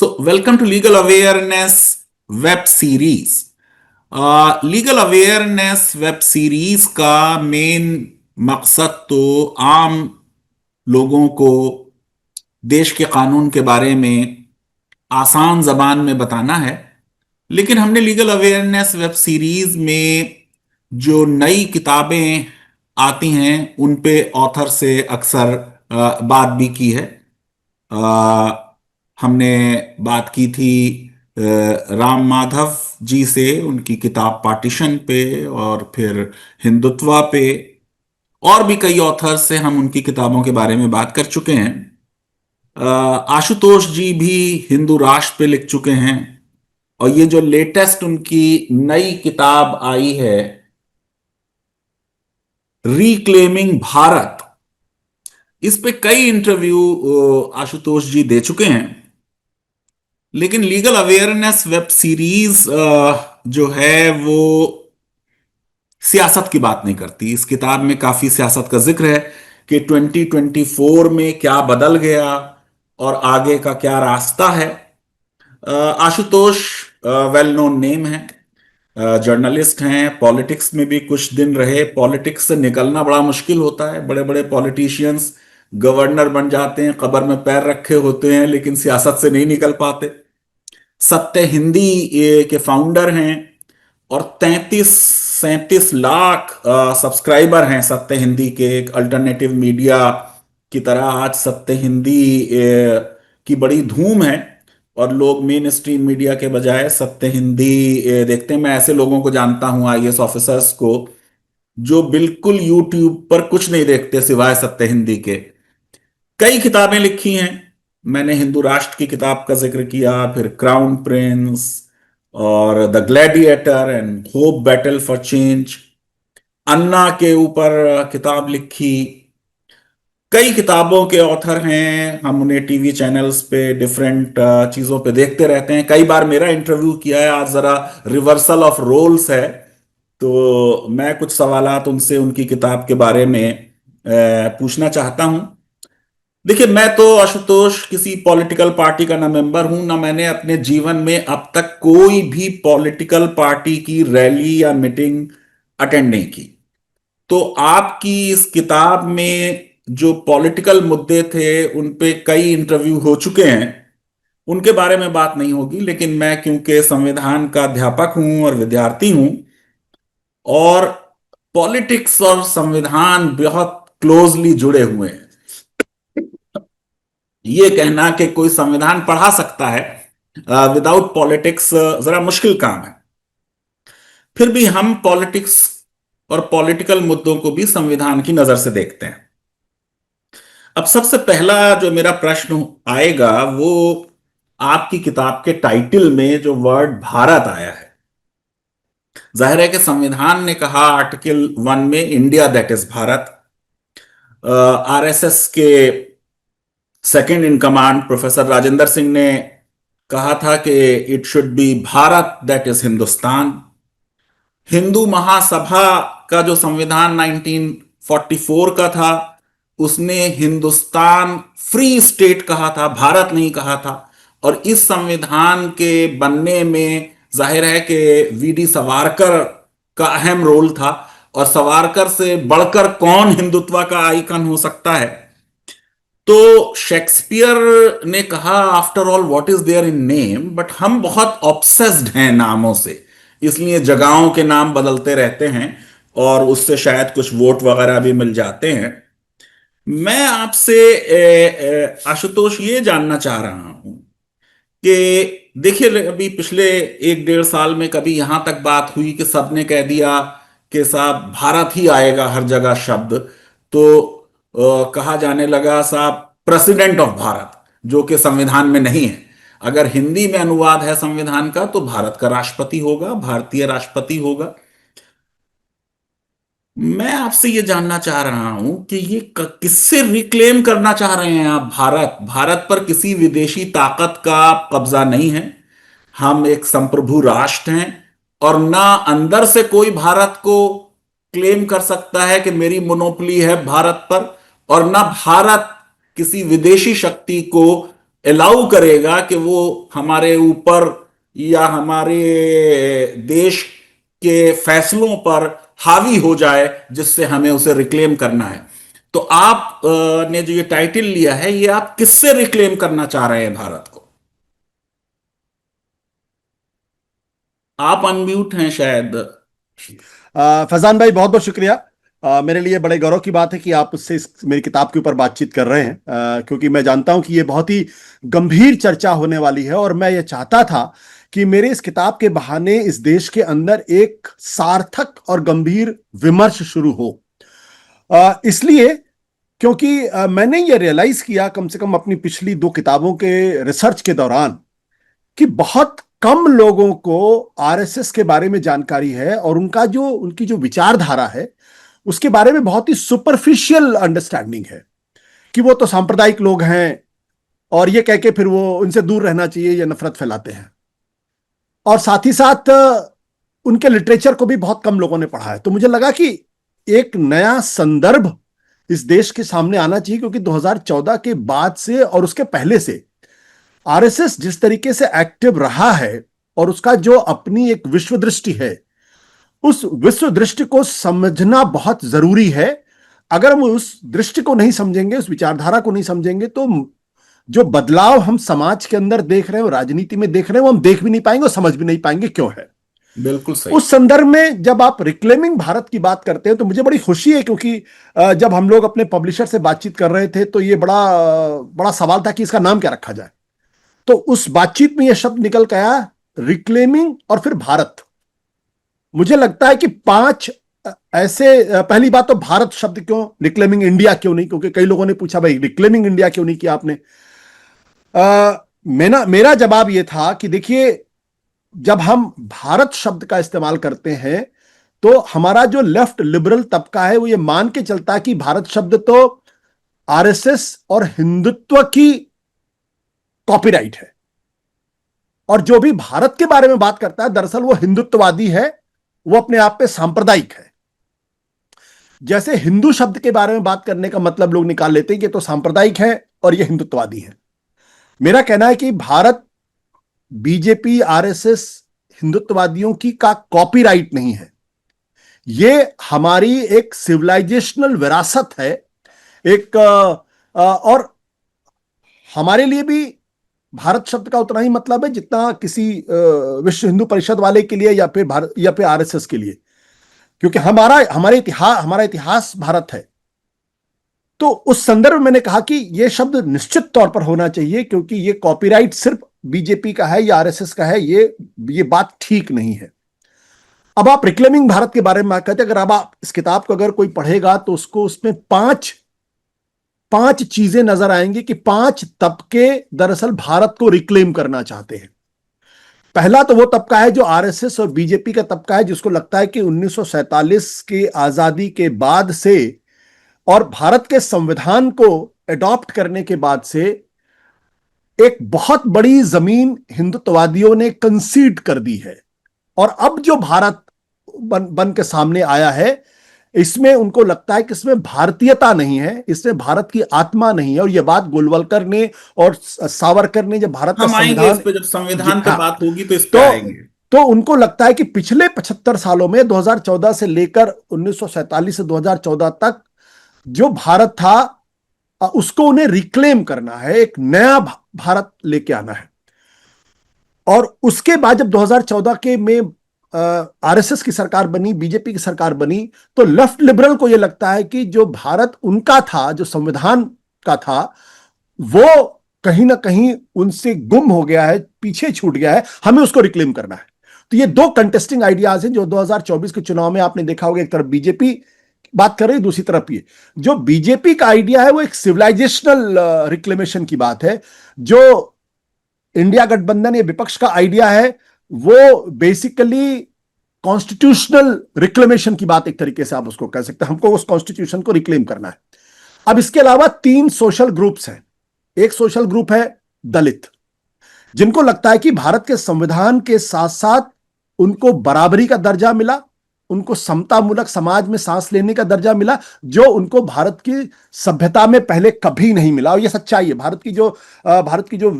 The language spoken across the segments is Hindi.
So, welcome to Legal Awareness web series. Legal awareness web series का मेन मकसद तो आम लोगों को देश के कानून के बारे में आसान जबान में बताना है। लेकिन हमने लीगल अवेयरनेस वेब सीरीज में जो नई किताबें आती हैं उन पे ऑथर से अक्सर बात भी की है। हमने बात की थी राम माधव जी से उनकी किताब पार्टीशन पे, और फिर हिंदुत्व पे, और भी कई ऑथर से हम उनकी किताबों के बारे में बात कर चुके हैं। आशुतोष जी भी हिंदू राष्ट्र पे लिख चुके हैं, और ये जो लेटेस्ट उनकी नई किताब आई है रिक्लेमिंग भारत, इस पे कई इंटरव्यू आशुतोष जी दे चुके हैं। लेकिन लीगल अवेयरनेस वेब सीरीज जो है वो सियासत की बात नहीं करती। इस किताब में काफी सियासत का जिक्र है कि 2024 में क्या बदल गया और आगे का क्या रास्ता है। आशुतोष वेल नोन नेम है, जर्नलिस्ट हैं, पॉलिटिक्स में भी कुछ दिन रहे। पॉलिटिक्स से निकलना बड़ा मुश्किल होता है। बड़े बड़े पॉलिटिशियंस गवर्नर बन जाते हैं, कब्र में पैर रखे होते हैं, लेकिन सियासत से नहीं निकल पाते। सत्य हिंदी के फाउंडर हैं, और 33-37 लाख सब्सक्राइबर हैं सत्य हिंदी के। एक अल्टरनेटिव मीडिया की तरह आज सत्य हिंदी की बड़ी धूम है, और लोग मेन स्ट्रीम मीडिया के बजाय सत्य हिंदी देखते हैं। मैं ऐसे लोगों को जानता हूं, आईएएस ऑफिसर्स को, जो बिल्कुल यूट्यूब पर कुछ नहीं देखते सिवाय सत्य हिंदी के। कई किताबें लिखी हैं। मैंने हिंदू राष्ट्र की किताब का जिक्र किया, फिर क्राउन प्रिंस और the gladiator and hope battle for change. Anna के ऊपर किताब लिखी। कई किताबों के ऑथर हैं, हम उन्हें टीवी चैनल्स पे डिफरेंट चीजों पे देखते रहते हैं। कई बार मेरा इंटरव्यू किया है। आज जरा रिवर्सल ऑफ रोल्स है, तो मैं कुछ सवालात उनसे उनकी किताब के बारे में पूछना चाहता हूं। देखिए, मैं तो आशुतोष किसी पॉलिटिकल पार्टी का ना मेंबर हूं, ना मैंने अपने जीवन में अब तक कोई भी पॉलिटिकल पार्टी की रैली या मीटिंग अटेंड नहीं की। तो आपकी इस किताब में जो पॉलिटिकल मुद्दे थे उन पे कई इंटरव्यू हो चुके हैं, उनके बारे में बात नहीं होगी। लेकिन मैं क्योंकि संविधान का अध्यापक हूं और विद्यार्थी हूं, और पॉलिटिक्स और संविधान बहुत क्लोजली जुड़े हुए हैं, ये कहना कि कोई संविधान पढ़ा सकता है विदाउट पॉलिटिक्स जरा मुश्किल काम है। फिर भी हम पॉलिटिक्स और पॉलिटिकल मुद्दों को भी संविधान की नजर से देखते हैं। अब सबसे पहला जो मेरा प्रश्न आएगा वो आपकी किताब के टाइटल में जो वर्ड भारत आया है। जाहिर है कि संविधान ने कहा आर्टिकल 1 में India that is Bharat. RSS के second in command professor Rajendra Singh ने कहा था कि it should be Bharat that is Hindustan. Hindu Mahasabha का जो संविधान 1944 का था, उसने हिंदुस्तान फ्री स्टेट कहा था, भारत नहीं कहा था। और इस संविधान के बनने में जाहिर है कि वीडी सावरकर का अहम रोल था, और सावरकर से बढ़कर कौन हिंदुत्व का आइकन हो सकता है। तो शेक्सपियर ने कहा after all what is there in name, but हम बहुत ऑब्सेस्ड हैं नामों से, इसलिए जगहों के नाम बदलते रहते हैं, और उससे शायद कुछ वोट वगैरह भी मिल जाते हैं। मैं आपसे आशुतोष ये जानना चाह रहा हूं कि देखिए, अभी पिछले 1-1.5 साल में कभी यहां तक बात हुई कि सबने कह दिया कि साहब भारत ही आएगा हर जगह शब्द, तो कहा जाने लगा साहब प्रेसिडेंट ऑफ भारत, जो कि संविधान में नहीं है। अगर हिंदी में अनुवाद है संविधान का तो भारत का राष्ट्रपति होगा, भारतीय राष्ट्रपति होगा। मैं आपसे ये जानना चाह रहा हूं कि ये किससे रिक्लेम करना चाह रहे हैं आप भारत? भारत पर किसी विदेशी ताकत का कब्जा नहीं है। हम एक संप्रभु राष्ट्र हैं, और ना अंदर से कोई भारत को क्लेम कर सकता है कि मेरी मोनोपोली है भारत पर, और ना भारत किसी विदेशी शक्ति को अलाउ करेगा कि वो हमारे ऊपर या हमारे देश के फैसलों पर हावी हो जाए, जिससे हमें उसे रिक्लेम करना है। तो आप ने जो ये टाइटल लिया है, ये आप किससे रिक्लेम करना चाह रहे हैं भारत को? आप अनम्यूट हैं शायद। फैजान भाई, बहुत बहुत शुक्रिया। मेरे लिए बड़े गौरव की बात है कि आप उससे मेरी किताब के ऊपर बातचीत कर रहे हैं, क्योंकि मैं जानता हूं कि ये बहुत ही गंभीर चर्चा होने वाली है और मैं ये चाहता था कि मेरे इस किताब के बहाने इस देश के अंदर एक सार्थक और गंभीर विमर्श शुरू हो। इसलिए क्योंकि मैंने ये रियलाइज किया, कम से कम अपनी पिछली दो किताबों के रिसर्च के दौरान, कि बहुत कम लोगों को आरएसएस के बारे में जानकारी है और उनकी जो विचारधारा है उसके बारे में बहुत ही सुपरफिशियल अंडरस्टैंडिंग है कि वो तो सांप्रदायिक लोग हैं और ये कह के फिर वो उनसे दूर रहना चाहिए, ये नफरत फैलाते हैं। और साथ ही साथ उनके लिटरेचर को भी बहुत कम लोगों ने पढ़ा है। तो मुझे लगा कि एक नया संदर्भ इस देश के सामने आना चाहिए, क्योंकि 2014 के बाद से और उसके पहले से आरएसएस जिस तरीके से एक्टिव रहा है और उसका जो अपनी एक विश्व दृष्टि है, उस विश्व दृष्टि को समझना बहुत जरूरी है। अगर हम उस दृष्टि को नहीं समझेंगे, उस विचारधारा को नहीं समझेंगे, तो जो बदलाव हम समाज के अंदर देख रहे हैं, राजनीति में देख रहे हैं, वो हम देख भी नहीं पाएंगे और समझ भी नहीं पाएंगे क्यों है। बिल्कुल सही। उस संदर्भ में जब आप रिक्लेमिंग भारत की बात करते हैं तो मुझे बड़ी खुशी है, क्योंकि जब हम लोग अपने पब्लिशर से बातचीत कर रहे थे तो ये बड़ा बड़ा सवाल था कि इसका नाम क्या रखा जाए। तो उस बातचीत में यह शब्द निकल के आया, रिक्लेमिंग और फिर भारत। मुझे लगता है कि पांच ऐसे, पहली बात तो भारत शब्द क्यों, रिक्लेमिंग इंडिया क्यों नहीं, क्योंकि कई लोगों ने पूछा भाई रिक्लेमिंग इंडिया क्यों नहीं किया आपने। मेरा जवाब यह था कि देखिए, जब हम भारत शब्द का इस्तेमाल करते हैं तो हमारा जो लेफ्ट लिबरल तबका है वो ये मान के चलता है कि भारत शब्द तो आरएसएस और हिंदुत्व की कॉपीराइट है, और जो भी भारत के बारे में बात करता है दरअसल वो हिंदुत्ववादी है, वो अपने आप पे सांप्रदायिक है। जैसे हिंदू शब्द के बारे में बात करने का मतलब लोग निकाल लेते हैं कि तो सांप्रदायिक है और ये हिंदुत्ववादी है। मेरा कहना है कि भारत बीजेपी आरएसएस हिंदुत्ववादियों की का कॉपीराइट नहीं है, ये हमारी एक सिविलाइजेशनल विरासत है। एक और हमारे लिए भी भारत शब्द का उतना ही मतलब है जितना किसी विश्व हिंदू परिषद वाले के लिए या फिर भारत या फिर आरएसएस के लिए, क्योंकि हमारा इतिहास भारत है। तो उस संदर्भ में मैंने कहा कि यह शब्द निश्चित तौर पर होना चाहिए, क्योंकि यह कॉपीराइट सिर्फ बीजेपी का है या आरएसएस का है, ये बात ठीक नहीं है। अब आप रिक्लेमिंग भारत के बारे में कहते हैं, अगर अब आप इस किताब को अगर कोई पढ़ेगा तो उसको उसमें पांच पांच चीजें नजर आएंगी कि पांच तबके दरअसल भारत को रिक्लेम करना चाहते हैं। पहला तो वो तबका है जो आरएसएस और बीजेपी का तबका है, जिसको लगता है कि 1947 की आजादी के बाद से और भारत के संविधान को एडॉप्ट करने के बाद से एक बहुत बड़ी जमीन हिंदुत्ववादियों ने कंसीड कर दी है, और अब जो भारत बन के सामने आया है इसमें उनको लगता है कि इसमें भारतीयता नहीं है, इसमें भारत की आत्मा नहीं है। और यह बात गोलवलकर ने और सावरकर ने जब भारत का हम आएंगे इस संविधान, पे, जब संविधान पे हाँ, बात होगी तो इस पे तो आएंगे। तो उनको लगता है कि पिछले 75 सालों में 2014 से लेकर 1947 से 2014 तक जो भारत था उसको उन्हें रिक्लेम करना है, एक नया भारत लेके आना है। और उसके बाद जब 2014 के में आरएसएस की सरकार बनी, बीजेपी की सरकार बनी, तो लेफ्ट लिबरल को यह लगता है कि जो भारत उनका था, जो संविधान का था, वो कहीं ना कहीं उनसे गुम हो गया है, पीछे छूट गया है, हमें उसको रिक्लेम करना है। तो ये दो कंटेस्टिंग आइडियाज हैं जो 2024 के चुनाव में आपने देखा होगा। एक तरफ बीजेपी बात कर रही है, दूसरी तरफ ये जो बीजेपी का आइडिया है वो एक सिविलाइजेशनल रिक्लेमेशन की बात है। जो इंडिया गठबंधन या विपक्ष का आइडिया है वो बेसिकली कॉन्स्टिट्यूशनल रिक्लेमेशन की बात, एक तरीके से आप उसको कह सकते हैं, हमको उस कॉन्स्टिट्यूशन को रिक्लेम करना है। अब इसके अलावा तीन सोशल ग्रुप्स हैं। एक सोशल ग्रुप है दलित, जिनको लगता है कि भारत के संविधान के साथ साथ उनको बराबरी का दर्जा मिला, उनको समतामूलक समाज में सांस लेने का दर्जा मिला, जो उनको भारत की सभ्यता में पहले कभी नहीं मिला। और ये सच्चाई है। भारत की जो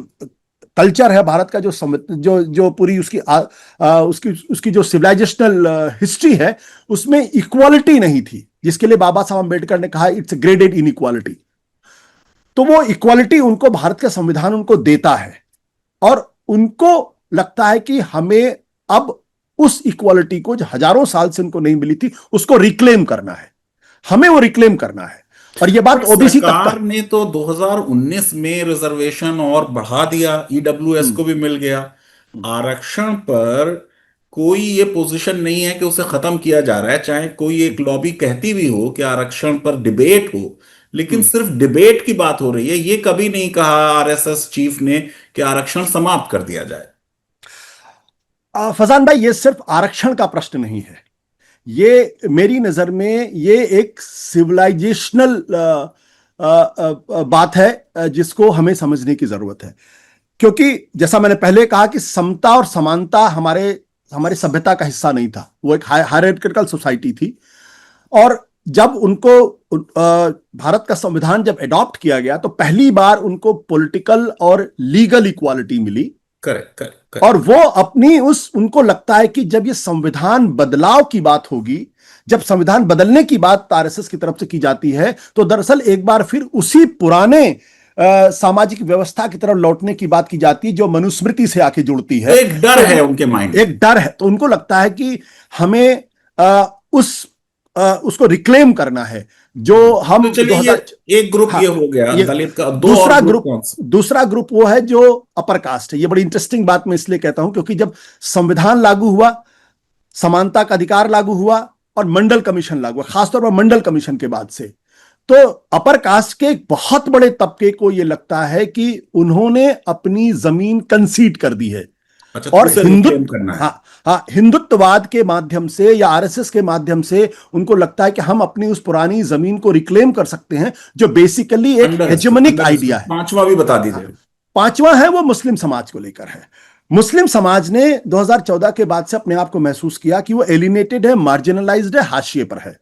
कल्चर है, भारत का जो जो पूरी उसकी जो सिविलाइजेशनल हिस्ट्री है, उसमें इक्वालिटी नहीं थी, जिसके लिए बाबा साहब अम्बेडकर ने कहा इट्स ग्रेडेड इन इक्वालिटी। तो वो इक्वालिटी उनको भारत का संविधान उनको देता है, और उनको लगता है कि हमें अब उस इक्वालिटी को, जो हजारों साल से उनको नहीं मिली थी, उसको रिक्लेम करना है। हमें वो रिक्लेम करना है। और ये बात बट ओबीसी तक का। सरकार ने तो 2019 में रिजर्वेशन और बढ़ा दिया, ईडब्ल्यूएस हम्म, को भी मिल गया। हम्म, आरक्षण पर कोई ये पोजीशन नहीं है कि उसे खत्म किया जा रहा है, चाहे कोई एक लॉबी कहती भी हो कि आरक्षण पर डिबेट हो, लेकिन हम्म। सिर्फ डिबेट की बात हो रही है। ये कभी नहीं कहा आरएसएस चीफ ने कि आरक्षण समाप्त कर दिया जाए। फजान भाई, ये सिर्फ आरक्षण का प्रश्न नहीं है। ये मेरी नजर में ये एक सिविलाइजेशनल बात है, जिसको हमें समझने की जरूरत है। क्योंकि जैसा मैंने पहले कहा कि समता और समानता हमारे हमारी सभ्यता का हिस्सा नहीं था, वो एक हायरार्किकल सोसाइटी थी। और जब उनको भारत का संविधान जब एडॉप्ट किया गया, तो पहली बार उनको पॉलिटिकल और लीगल इक्वालिटी मिली। करेक्ट, करेक्ट, और करेक्ट। वो अपनी उनको लगता है कि जब ये संविधान बदलाव की बात होगी, जब संविधान बदलने की बात आरएसएस की तरफ से की जाती है, तो दरअसल एक बार फिर उसी पुराने सामाजिक व्यवस्था की तरफ लौटने की बात की जाती है, जो मनुस्मृति से आके जुड़ती तो है। एक डर तो है उनके माइंड में। एक डर है, तो उनको लगता है कि हमें उसको रिक्लेम करना है, जो तो हम चलिए, ये 2000। एक ग्रुप हाँ, ये हो गया ये दलित का, दो और दूसरा ग्रुप ग्रुप कौन से? दूसरा ग्रुप वो है जो अपर कास्ट है। ये बड़ी इंटरेस्टिंग बात मैं इसलिए कहता हूं, क्योंकि जब संविधान लागू हुआ, समानता का अधिकार लागू हुआ, और मंडल कमीशन लागू हुआ, खासतौर पर मंडल कमीशन के बाद से, तो अपर कास्ट के एक बहुत बड़े तबके को यह लगता है कि उन्होंने अपनी जमीन कंसीड कर दी है। अच्छा, तो और उसे रिक्लेम हिंदुत्व, करना है। हाँ हाँ, हिंदुत्ववाद के माध्यम से या आरएसएस के माध्यम से उनको लगता है कि हम अपनी उस पुरानी जमीन को रिक्लेम कर सकते हैं, जो बेसिकली एक अंडरस्टूड, हेजेमनिक आइडिया अंडरस्टूड। है। पांचवा भी बता हाँ, दीजिए। पांचवा है वो मुस्लिम समाज को लेकर है। मुस्लिम समाज ने 2014 के बाद से अपने आप को महसूस किया कि वो एलिनेटेड है, मार्जिनलाइज्ड है, हाशिए पर है।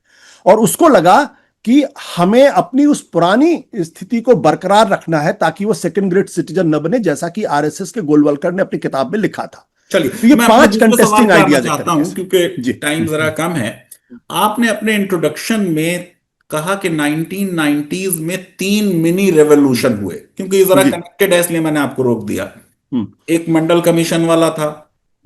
और उसको लगा कि हमें अपनी उस पुरानी स्थिति को बरकरार रखना है, ताकि वो सेकंड ग्रेड सिटीजन न बने, जैसा कि आरएसएस के गोलवलकर ने अपनी किताब में लिखा था। चलिए, तो ये मैं अपने 5 दूसरे सवाल कंटेस्टिंग पे आना आइडियाज एक चाहता तरीके हूं, से। क्योंकि जी। टाइम जरा कम है। आपने अपने इंट्रोडक्शन में कहा कि 1990s में 3 मिनी रेवोल्यूशन हुए, क्योंकि ये जरा जी। कनेक्टेड है, इसलिए मैंने आपको रोक दिया। हम्म, एक मंडल कमीशन वाला था,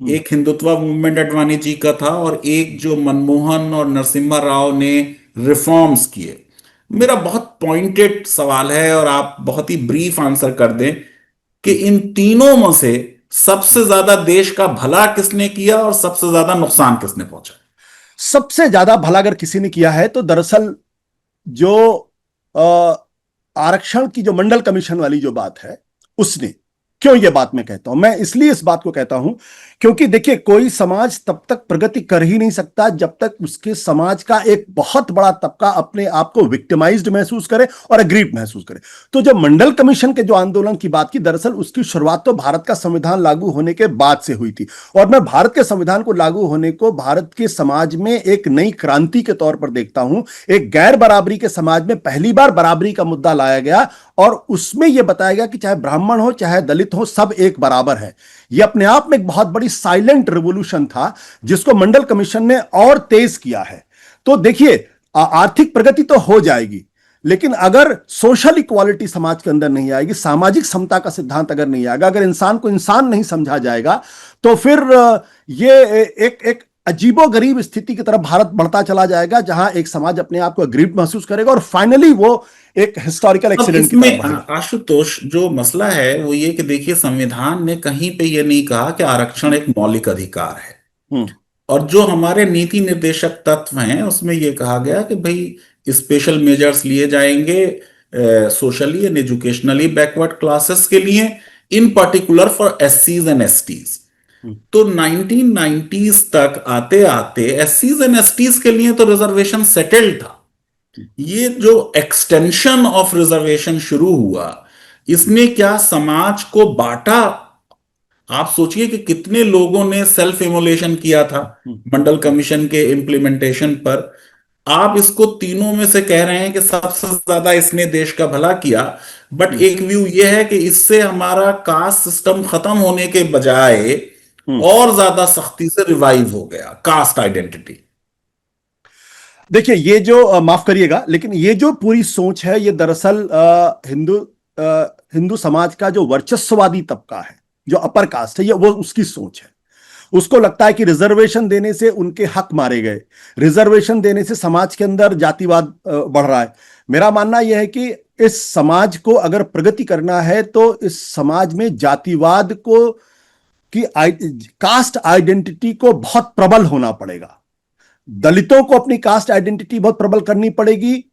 हम्म, एक हिंदुत्व मूवमेंट अडवाणी जी का था, और एक जो मनमोहन और नरसिम्हा राव ने रिफॉर्म्स किए। हम्म। मेरा बहुत पॉइंटेड सवाल है, और आप बहुत ही ब्रीफ आंसर कर दें कि हम्म। इन तीनों में से सबसे ज्यादा देश का भला किसने किया और सबसे ज्यादा नुकसान किसने पहुंचा? सबसे ज्यादा भला अगर किसी ने किया है, तो दरअसल जो अ, आरक्षण की जो मंडल कमीशन वाली जो बात है, उसने। क्यों ये बात मैं कहता हूं? मैं इसलिए इस बात को कहता हूं, क्योंकि देखिए, कोई समाज तब तक प्रगति कर ही नहीं सकता जब तक उसके समाज का एक बहुत बड़ा तबका अपने आप को विक्टिमाइज्ड महसूस करे और अग्रीव महसूस करे। तो जब मंडल कमीशन के जो आंदोलन की बात की, दरअसल उसकी शुरुआत तो भारत का संविधान लागू होने के बाद से हुई थी। और मैं भारत के संविधान को लागू होने को भारत के समाज में एक नई क्रांति के तौर पर देखता हूं। एक गैर बराबरी के समाज में पहली बार बराबरी का मुद्दा लाया गया, और उसमें यह बताया गया कि चाहे ब्राह्मण हो चाहे दलित हो, सब एक बराबर है। यह अपने आप में एक बहुत बड़ी साइलेंट रिवॉल्यूशन था, जिसको मंडल कमीशन ने और तेज किया है। तो देखिए, आर्थिक प्रगति तो हो जाएगी, लेकिन अगर सोशल इक्वालिटी समाज के अंदर नहीं आएगी, सामाजिक समता का सिद्धांत अगर नहीं आएगा, अगर इंसान को इंसान नहीं समझा जाएगा, तो फिर ये एक एक अजीबोगरीब स्थिति की तरफ भारत बढ़ता चला जाएगा, जहां एक समाज अपने आप को अग्रीव महसूस करेगा, और फाइनली वो एक हिस्टोरिकल अब एक्सीडेंट की तरफ इसमें बढ़ेगा। आशुतोष, जो मसला है वो ये कि देखिए, संविधान ने कहीं पे ये नहीं कहा कि आरक्षण एक मौलिक अधिकार है। हम्म। और जो हमारे नीति निर्देशक तत्व हैं, उसमें ये कहा गया कि भाई स्पेशल मेजर्स लिए जाएंगे socially and educationally backward classes के लिए, इन पर्टिकुलर फॉर एससीज एंड एसटीज। हम्म। तो 1990s तक आते आते एससीज एंड एसटीज के लिए तो रिजर्वेशन सेटल्ड था। ये जो एक्सटेंशन ऑफ रिजर्वेशन शुरू हुआ, इसने क्या समाज को बांटा आप सोचिए कि कितने लोगों ने सेल्फ इमोलेशन किया था हम्म, मंडल कमीशन के इम्प्लीमेंटेशन पर। आप इसको तीनों में से कह रहे हैं कि सबसे ज्यादा इसने देश का भला किया, बट हम्म, एक व्यू यह है कि इससे हमारा कास्ट सिस्टम खत्म होने के बजाय हम्म। और ज्यादा सख्ती से रिवाइव हो गया कास्ट आइडेंटिटी। देखिए, ये जो माफ करिएगा, लेकिन ये जो पूरी सोच है, ये दरअसल हिंदू समाज का जो वर्चस्ववादी तबका है, जो अपर कास्ट है, ये वो उसकी सोच है। उसको लगता है कि रिजर्वेशन देने से उनके हक मारे गए, रिजर्वेशन देने से समाज के अंदर जातिवाद बढ़ रहा है। मेरा मानना यह है कि इस समाज को अगर प्रगति करना है तो इस समाज में जातिवाद को की कास्ट आइडेंटिटी को बहुत प्रबल होना पड़ेगा। दलितों को अपनी कास्ट आइडेंटिटी बहुत प्रबल करनी पड़ेगी,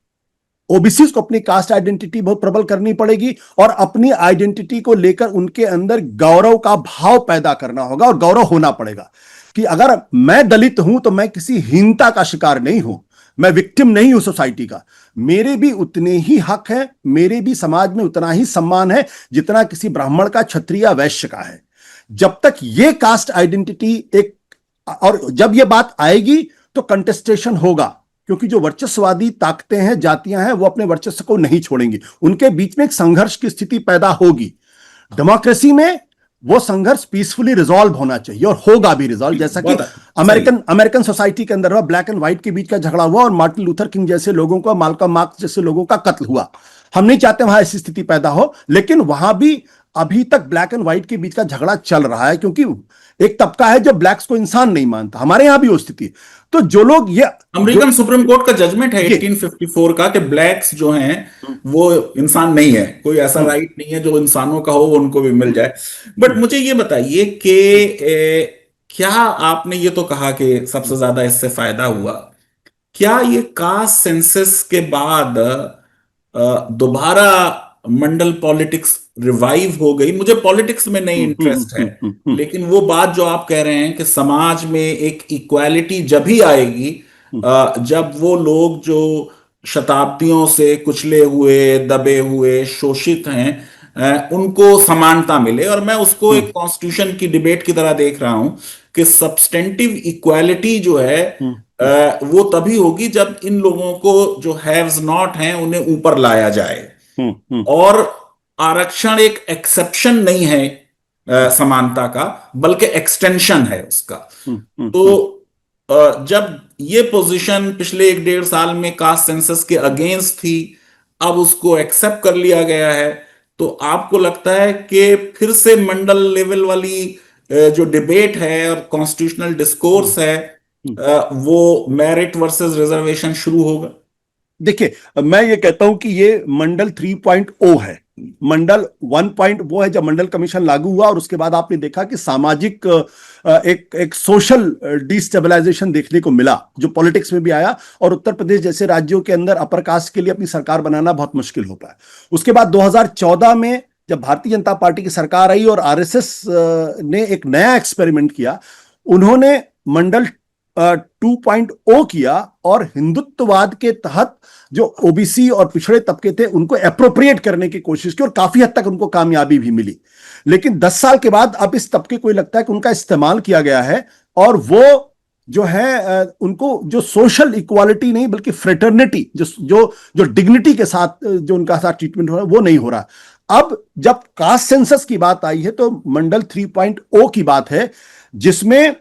ओबीसी को अपनी कास्ट आइडेंटिटी बहुत प्रबल करनी पड़ेगी, और अपनी आइडेंटिटी को लेकर उनके अंदर गौरव का भाव पैदा करना होगा और गौरव होना पड़ेगा कि अगर मैं दलित हूं तो मैं किसी हीनता का शिकार नहीं हूं, मैं विक्टिम नहीं हूं सोसाइटी का। मेरे भी उतने ही हक हैं, मेरे भी समाज में उतना ही सम्मान है जितना किसी ब्राह्मण का, क्षत्रिय, वैश्य का है। जब तक ये कास्ट आइडेंटिटी एक, और जब ये बात आएगी तो कंटेस्टेशन होगा, क्योंकि जो वर्चस्ववादी ताकतें हैं, जातियां हैं, वो अपने वर्चस्व को नहीं छोड़ेंगी, उनके बीच में एक संघर्ष की स्थिति पैदा होगी। डेमोक्रेसी में वो संघर्ष पीसफुली रिजॉल्व होना चाहिए और होगा भी रिजॉल्व, जैसा कि बहुत सही। अमेरिकन अमेरिकन सोसाइटी के अंदर हुआ, ब्लैक एंड व्हाइट के बीच का झगड़ा हुआ और मार्टिन लूथर किंग जैसे लोगों का, माल्कम मार्क्स जैसे लोगों का कत्ल हुआ। हम नहीं चाहते वहां ऐसी स्थिति पैदा हो, लेकिन वहां भी अभी तक ब्लैक एंड व्हाइट के बीच का झगड़ा चल रहा है, क्योंकि एक तबका है जो ब्लैक्स को इंसान नहीं मानता। हमारे यहां भी वो स्थिति। तो जो लोग ये जो अमेरिकन सुप्रीम कोर्ट का जजमेंट है ये 1854 का कि ब्लैक्स जो हैं हम्म, वो इंसान नहीं है, कोई ऐसा हम्म, राइट नहीं है जो इंसानों का हो वो उनको भी मिल जाए। बट हम्म, मुझे ये बताइए कि क्या आपने ये तो कहा कि सबसे ज्यादा इससे फायदा हुआ, क्या ये कास्ट सेंसस के बाद दोबारा मंडल पॉलिटिक्स रिवाइव हो गई? मुझे पॉलिटिक्स में नहीं हम्म, हम्म, इंटरेस्ट है, हम्म, हम्म, हम्म, लेकिन वो बात जो आप कह रहे हैं कि समाज में एक इक्वालिटी जब ही आएगी हम्म, जब वो लोग जो शताब्दियों से कुचले हुए, दबे हुए, शोषित हैं, उनको समानता मिले। और मैं उसको हम्म, एक कॉन्स्टिट्यूशन की डिबेट की तरह देख रहा हूं कि सब्सटेंटिव इक्वालिटी जो है हम्म, वो तभी होगी जब इन लोगों को जो हैव्स नॉट हैं उन्हें ऊपर लाया जाए। हम्म, हम्म, और आरक्षण एक एक्सेप्शन नहीं है समानता का, बल्कि एक्सटेंशन है उसका। हम्म, हम्म, तो जब ये पोजीशन पिछले 1 डेढ़ साल में कास्ट सेंसस के अगेंस्ट थी, अब उसको एक्सेप्ट कर लिया गया है। तो आपको लगता है कि फिर से मंडल लेवल वाली जो डिबेट है और कॉन्स्टिट्यूशनल हम्म, डिस्कोर्स है, हम्म। वो मेरिट वर्सेस रिजर्वेशन शुरू होगा? देखिए, मैं ये कहता हूं कि ये मंडल 3.0 है। मंडल 1 वो है जब मंडल कमीशन लागू हुआ और उसके बाद आपने देखा कि सामाजिक एक एक सोशल डिस्टेबलाइजेशन देखने को मिला, जो पॉलिटिक्स में भी आया, और उत्तर प्रदेश जैसे राज्यों के अंदर अपर कास्ट के लिए अपनी सरकार बनाना बहुत मुश्किल होता है। उसके बाद 2014 में जब भारतीय जनता पार्टी की सरकार आई और आरएसएस ने एक नया एक्सपेरिमेंट किया, उन्होंने मंडल 2.0 किया और हिंदुत्ववाद के तहत जो ओबीसी और पिछड़े तबके थे उनको अप्रोप्रिएट करने की कोशिश की और काफी हद तक उनको कामयाबी भी मिली। लेकिन 10 साल के बाद अब इस तबके को लगता है कि उनका इस्तेमाल किया गया है, और वो जो है उनको जो सोशल इक्वालिटी नहीं बल्कि फ्रेटर्निटी, जो जो जो डिग्निटी के साथ जो उनका साथ ट्रीटमेंट हो रहा है वो नहीं हो रहा। अब जब कास्ट सेंसस की बात आई है तो मंडल 3.0 की बात है, जिसमें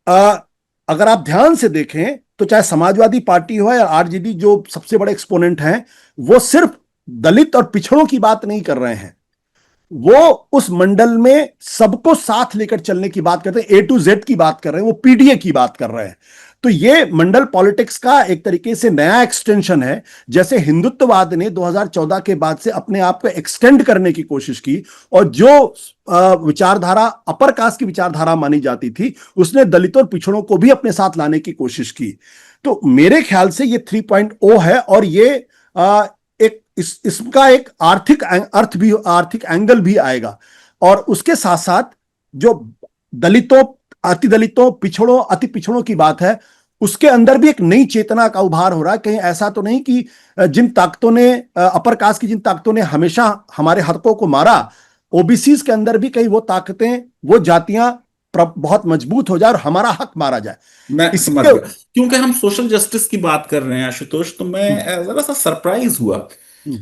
अ, अगर आप ध्यान से देखें तो चाहे समाजवादी पार्टी हो या आरजेडी जो सबसे बड़े एक्सपोनेंट हैं, वो सिर्फ दलित और पिछड़ों की बात नहीं कर रहे हैं, वो उस मंडल में सबको साथ लेकर चलने की बात करते हैं, A to Z की बात कर रहे हैं, वो पीडीए की बात कर रहे हैं। तो ये मंडल पॉलिटिक्स का एक तरीके से नया एक्सटेंशन है। जैसे हिंदुत्ववाद ने 2014 के बाद से अपने आप को एक्सटेंड करने की कोशिश की और जो विचारधारा अपर कास्ट की विचारधारा मानी जाती थी, उसने दलितों और पिछड़ों को भी अपने साथ लाने की कोशिश की। तो मेरे ख्याल से ये 3.0 है, और ये एक इसका एक आर्थिक अर्थ भी, आर्थिक एंगल भी आएगा। और उसके साथ साथ जो दलितों, अति दलितों, पिछड़ों, अति पिछड़ों की बात है, उसके अंदर भी एक नई चेतना का उभार हो रहा है। कहीं ऐसा तो नहीं कि जिन ताकतों ने, अपर कास्ट की जिन ताकतों ने हमेशा हमारे हकों को मारा, ओबीसी के अंदर भी कहीं वो ताकतें, वो जातियां बहुत मजबूत हो जाए और हमारा हक मारा जाए। मैं समझ इसके गया, क्योंकि हम सोशल जस्टिस की बात कर रहे हैं आशुतोष, तो मैं जरा सा सरप्राइज हुआ हम्म,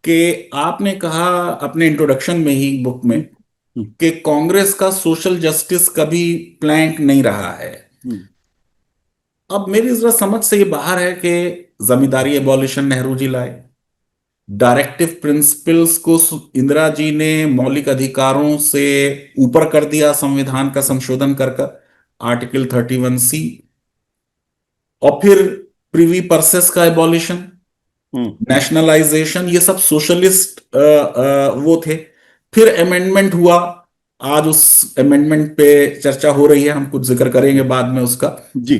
कि आपने कहा अपने इंट्रोडक्शन में ही बुक में हम्म, हम्म, कि कांग्रेस का सोशल जस्टिस कभी प्लैंक नहीं रहा है। हम्म, अब मेरी जरा समझ से ये बाहर है कि जमींदारी एबॉलिशन नेहरू जी लाए, डायरेक्टिव प्रिंसिपल्स को इंदिरा जी ने मौलिक अधिकारों से ऊपर कर दिया संविधान का संशोधन कर कर, आर्टिकल 31C, और फिर प्रिवी पर्सेस का एबॉलिशन, हम्म, नेशनलाइजेशन, ये सब सोशलिस्ट वो थे। फिर अमेंडमेंट हुआ, आज उस अमेंडमेंट पे चर्चा हो रही है, हम कुछ जिक्र करेंगे बाद में उसका, जी,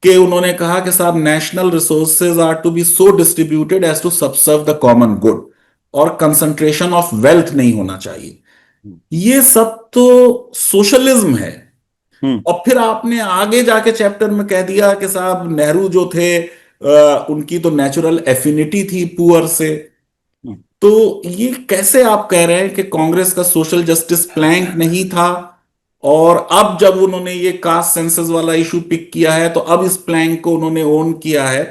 कि उन्होंने कहा कि साहब national resources are to be so distributed as to subserve the common good, और कंसंट्रेशन ऑफ वेल्थ नहीं होना चाहिए। ये सब तो सोशलिज्म है। हम्म, और फिर आपने आगे जाके चैप्टर में कह दिया कि साहब नेहरू जो थे उनकी तो नेचुरल एफिनिटी थी पुअर से। हम्म। तो ये कैसे आप कह रहे हैं कि कांग्रेस का सोशल जस्टिस प्लैंक नहीं था, और अब जब उन्होंने ये कास्ट सेंसस वाला इशू पिक किया है तो अब इस प्लैंक को उन्होंने ओन किया है?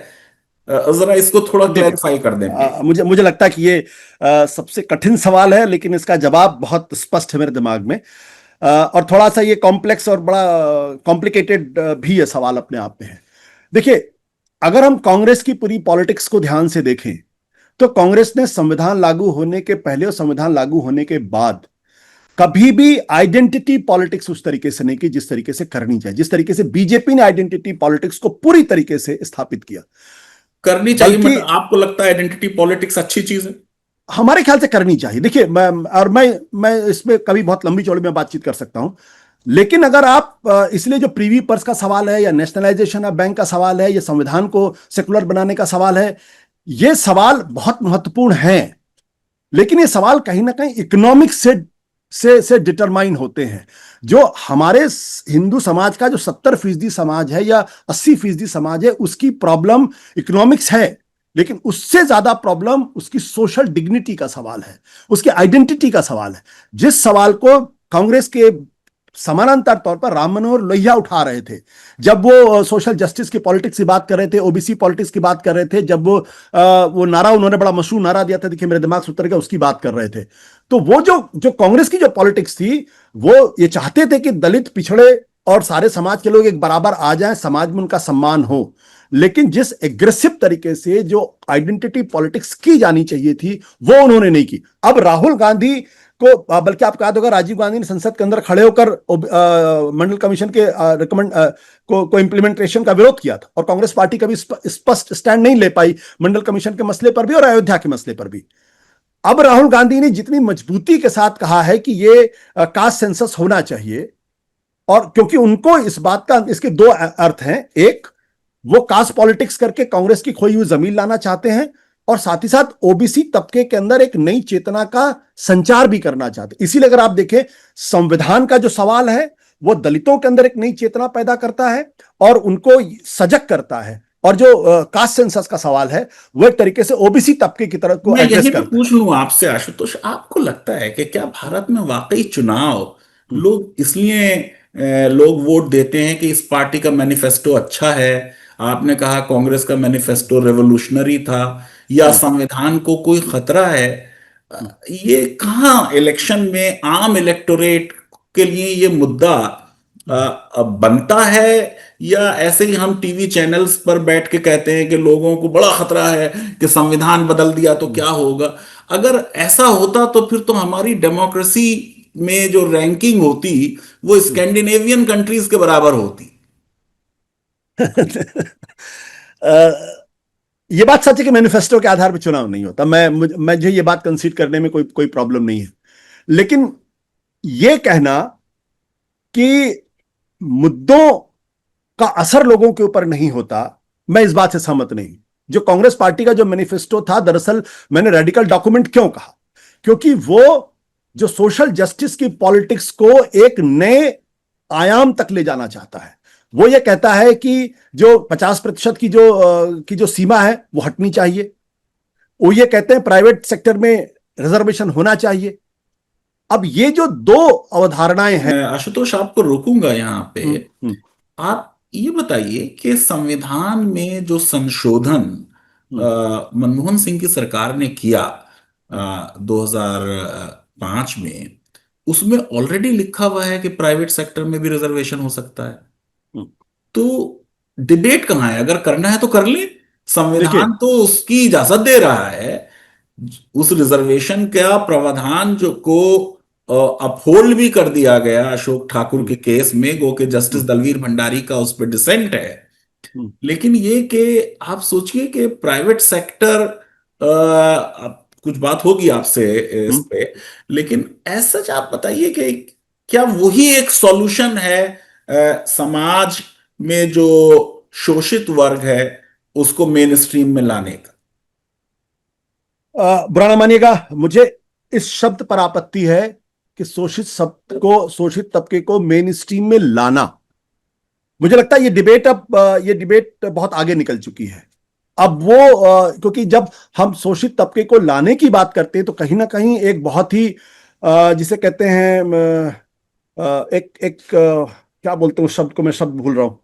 जरा इसको थोड़ा देखिए, क्लैरिफाई कर दें प्लीज। मुझे मुझे लगता है कि ये सबसे कठिन सवाल है, लेकिन इसका जवाब बहुत स्पष्ट है मेरे दिमाग में। और थोड़ा सा ये कॉम्प्लेक्स और बड़ा कॉम्प्लिकेटेड भी ये सवाल अपने आप में है। देखिए, अगर हम कांग्रेस की पूरी पॉलिटिक्स को ध्यान से देखें, तो कांग्रेस ने संविधान लागू होने के पहले और संविधान लागू होने के बाद कभी भी आइडेंटिटी पॉलिटिक्स उस तरीके से नहीं की जिस तरीके से करनी चाहिए, जिस तरीके से बीजेपी ने आइडेंटिटी पॉलिटिक्स को पूरी तरीके से स्थापित किया। करनी चाहिए बल्कि मतलब आपको लगता है आइडेंटिटी पॉलिटिक्स अच्छी चीज है? हमारे ख्याल से करनी चाहिए। देखिए, मैं इसमें कभी बहुत लंबी चौड़ी में बातचीत कर सकता हूं, लेकिन अगर आप इसलिए जो प्रीवी पर्स का सवाल है, या नेशनलाइजेशन ऑफ बैंक का सवाल है, या संविधान को सेकुलर बनाने का सवाल है, ये सवाल बहुत महत्वपूर्ण है। लेकिन ये सवाल कहीं ना कहीं इकोनॉमिक्स से डिटरमाइन होते हैं। जो हमारे हिंदू समाज का जो 70% समाज है या 80% समाज है, उसकी प्रॉब्लम इकोनॉमिक्स है, लेकिन उससे ज्यादा प्रॉब्लम उसकी सोशल डिग्निटी का सवाल है, उसकी आइडेंटिटी का सवाल है। जिस सवाल को कांग्रेस के समानांतर तौर पर राम मनोहर लोहिया उठा रहे थे, जब वो सोशल जस्टिस की पॉलिटिक्स की बात कर रहे थे, ओबीसी पॉलिटिक्स की बात कर रहे थे, जब वो नारा उन्होंने बड़ा मशहूर नारा दिया था, देखिए मेरे दिमाग से उतर गया, उसकी बात कर रहे थे। तो वो जो जो कांग्रेस की जो पॉलिटिक्स थी, वो ये चाहते थे कि दलित, पिछड़े और सारे समाज के लोग एक बराबर आ जाएं, समाज में उनका सम्मान हो। लेकिन जिस एग्रेसिव तरीके से जो आइडेंटिटी पॉलिटिक्स की जानी चाहिए थी, वो उन्होंने नहीं की। अब राहुल गांधी को, बल्कि आप कहा होगा, राजीव गांधी ने संसद के अंदर खड़े होकर मंडल कमीशन के रिकमेंड को इम्प्लीमेंटेशन का विरोध किया था, और कांग्रेस पार्टी कभी स्पष्ट स्टैंड नहीं ले पाई मंडल कमीशन के मसले पर भी और अयोध्या के मसले पर भी। अब राहुल गांधी ने जितनी मजबूती के साथ कहा है कि ये कास्ट सेंसस होना चाहिए, और क्योंकि उनको इस बात का, इसके दो अर्थ हैं, एक, वो कास्ट पॉलिटिक्स करके कांग्रेस की खोई हुई जमीन लाना चाहते हैं, और साथ ही साथ ओबीसी तबके के अंदर एक नई चेतना का संचार भी करना चाहते हैं। इसीलिए अगर आप देखें, संविधान का जो सवाल है, वो दलितों के अंदर एक नई चेतना पैदा करता है और उनको सजग करता है, और जो कास्ट सेंसस का सवाल है, वो एक तरीके से ओबीसी तबके की तरफ को मैं एड्रेस यही पे करता है। पूछ लूं आपसे आशुतोष, आपको लगता है कि क्या भारत में वाकई चुनाव लोग इसलिए लोग वोट देते हैं कि इस पार्टी का मैनिफेस्टो अच्छा है? आपने कहा कांग्रेस का मैनिफेस्टो रेवोल्यूशनरी था, या हम्म, संविधान को कोई खतरा है? हम्म, ये कहाँ इलेक्शन में आम इलेक्टोरेट के लिए ये मुद्दा बनता है, या ऐसे ही हम टीवी चैनल्स पर बैठ के कहते हैं कि लोगों को बड़ा खतरा है कि संविधान बदल दिया तो क्या होगा? अगर ऐसा होता तो फिर तो हमारी डेमोक्रेसी में जो रैंकिंग होती वो हम्म। स्कैंडिनेवियन कंट्रीज के बराबर होती। ये बात सच है कि मैनिफेस्टो के आधार पर चुनाव नहीं होता। मुझे ये बात कंसीड करने में कोई कोई प्रॉब्लम नहीं है। लेकिन ये कहना कि मुद्दों का असर लोगों के ऊपर नहीं होता, मैं इस बात से सहमत नहीं। जो कांग्रेस पार्टी का जो मैनिफेस्टो था, दरअसल मैंने रेडिकल डॉक्यूमेंट क्यों कहा, क्योंकि वो जो सोशल जस्टिस की पॉलिटिक्स को एक नए आयाम तक ले जाना चाहता है। वो ये कहता है कि जो 50% की जो सीमा है वो हटनी चाहिए। वो ये कहते हैं प्राइवेट सेक्टर में रिजर्वेशन होना चाहिए। अब ये जो दो अवधारणाएं हैं। मैं आशुतोष आपको रोकूंगा यहाँ पे। हम्म। हम्म। आप ये बताइए कि संविधान में जो संशोधन हम्म। मनमोहन सिंह की सरकार ने किया हम्म। 2005 में, उसमें ऑलरेडी लिखा हुआ है कि प्राइवेट सेक्टर में भी रिजर्वेशन हो सकता है। हम्म। तो डिबेट कहाँ है? अगर करना है तो कर ले, देखिए। संविधान तो उसकी इजाजत दे रहा है। उस रिजर्वेशन का प्रावधान जो को अपहोल्ड भी कर दिया गया अशोक ठाकुर हम्म। के केस में, गो के जस्टिस हम्म। दलवीर भंडारी का उस पर डिसेंट है। हम्म। लेकिन ये कि आप सोचिए कि प्राइवेट सेक्टर, कुछ बात होगी आपसे इस हम्म। पे, लेकिन ऐसा आप बताइए कि क्या वही एक सॉल्यूशन है समाज में जो शोषित वर्ग है उसको मेन स्ट्रीम में लाने का? बुरा ना मानिएगा, मुझे इस शब्द पर आपत्ति है कि शोषित शब्द को, शोषित तबके को मेन स्ट्रीम में लाना। मुझे लगता है ये डिबेट अब ये डिबेट बहुत आगे निकल चुकी है। अब वो क्योंकि जब हम शोषित तबके को लाने की बात करते हैं तो कहीं ना कहीं एक बहुत ही जिसे कहते हैं एक एक क्या बोलते हैं उस शब्द को, मैं शब्द भूल रहा हूं,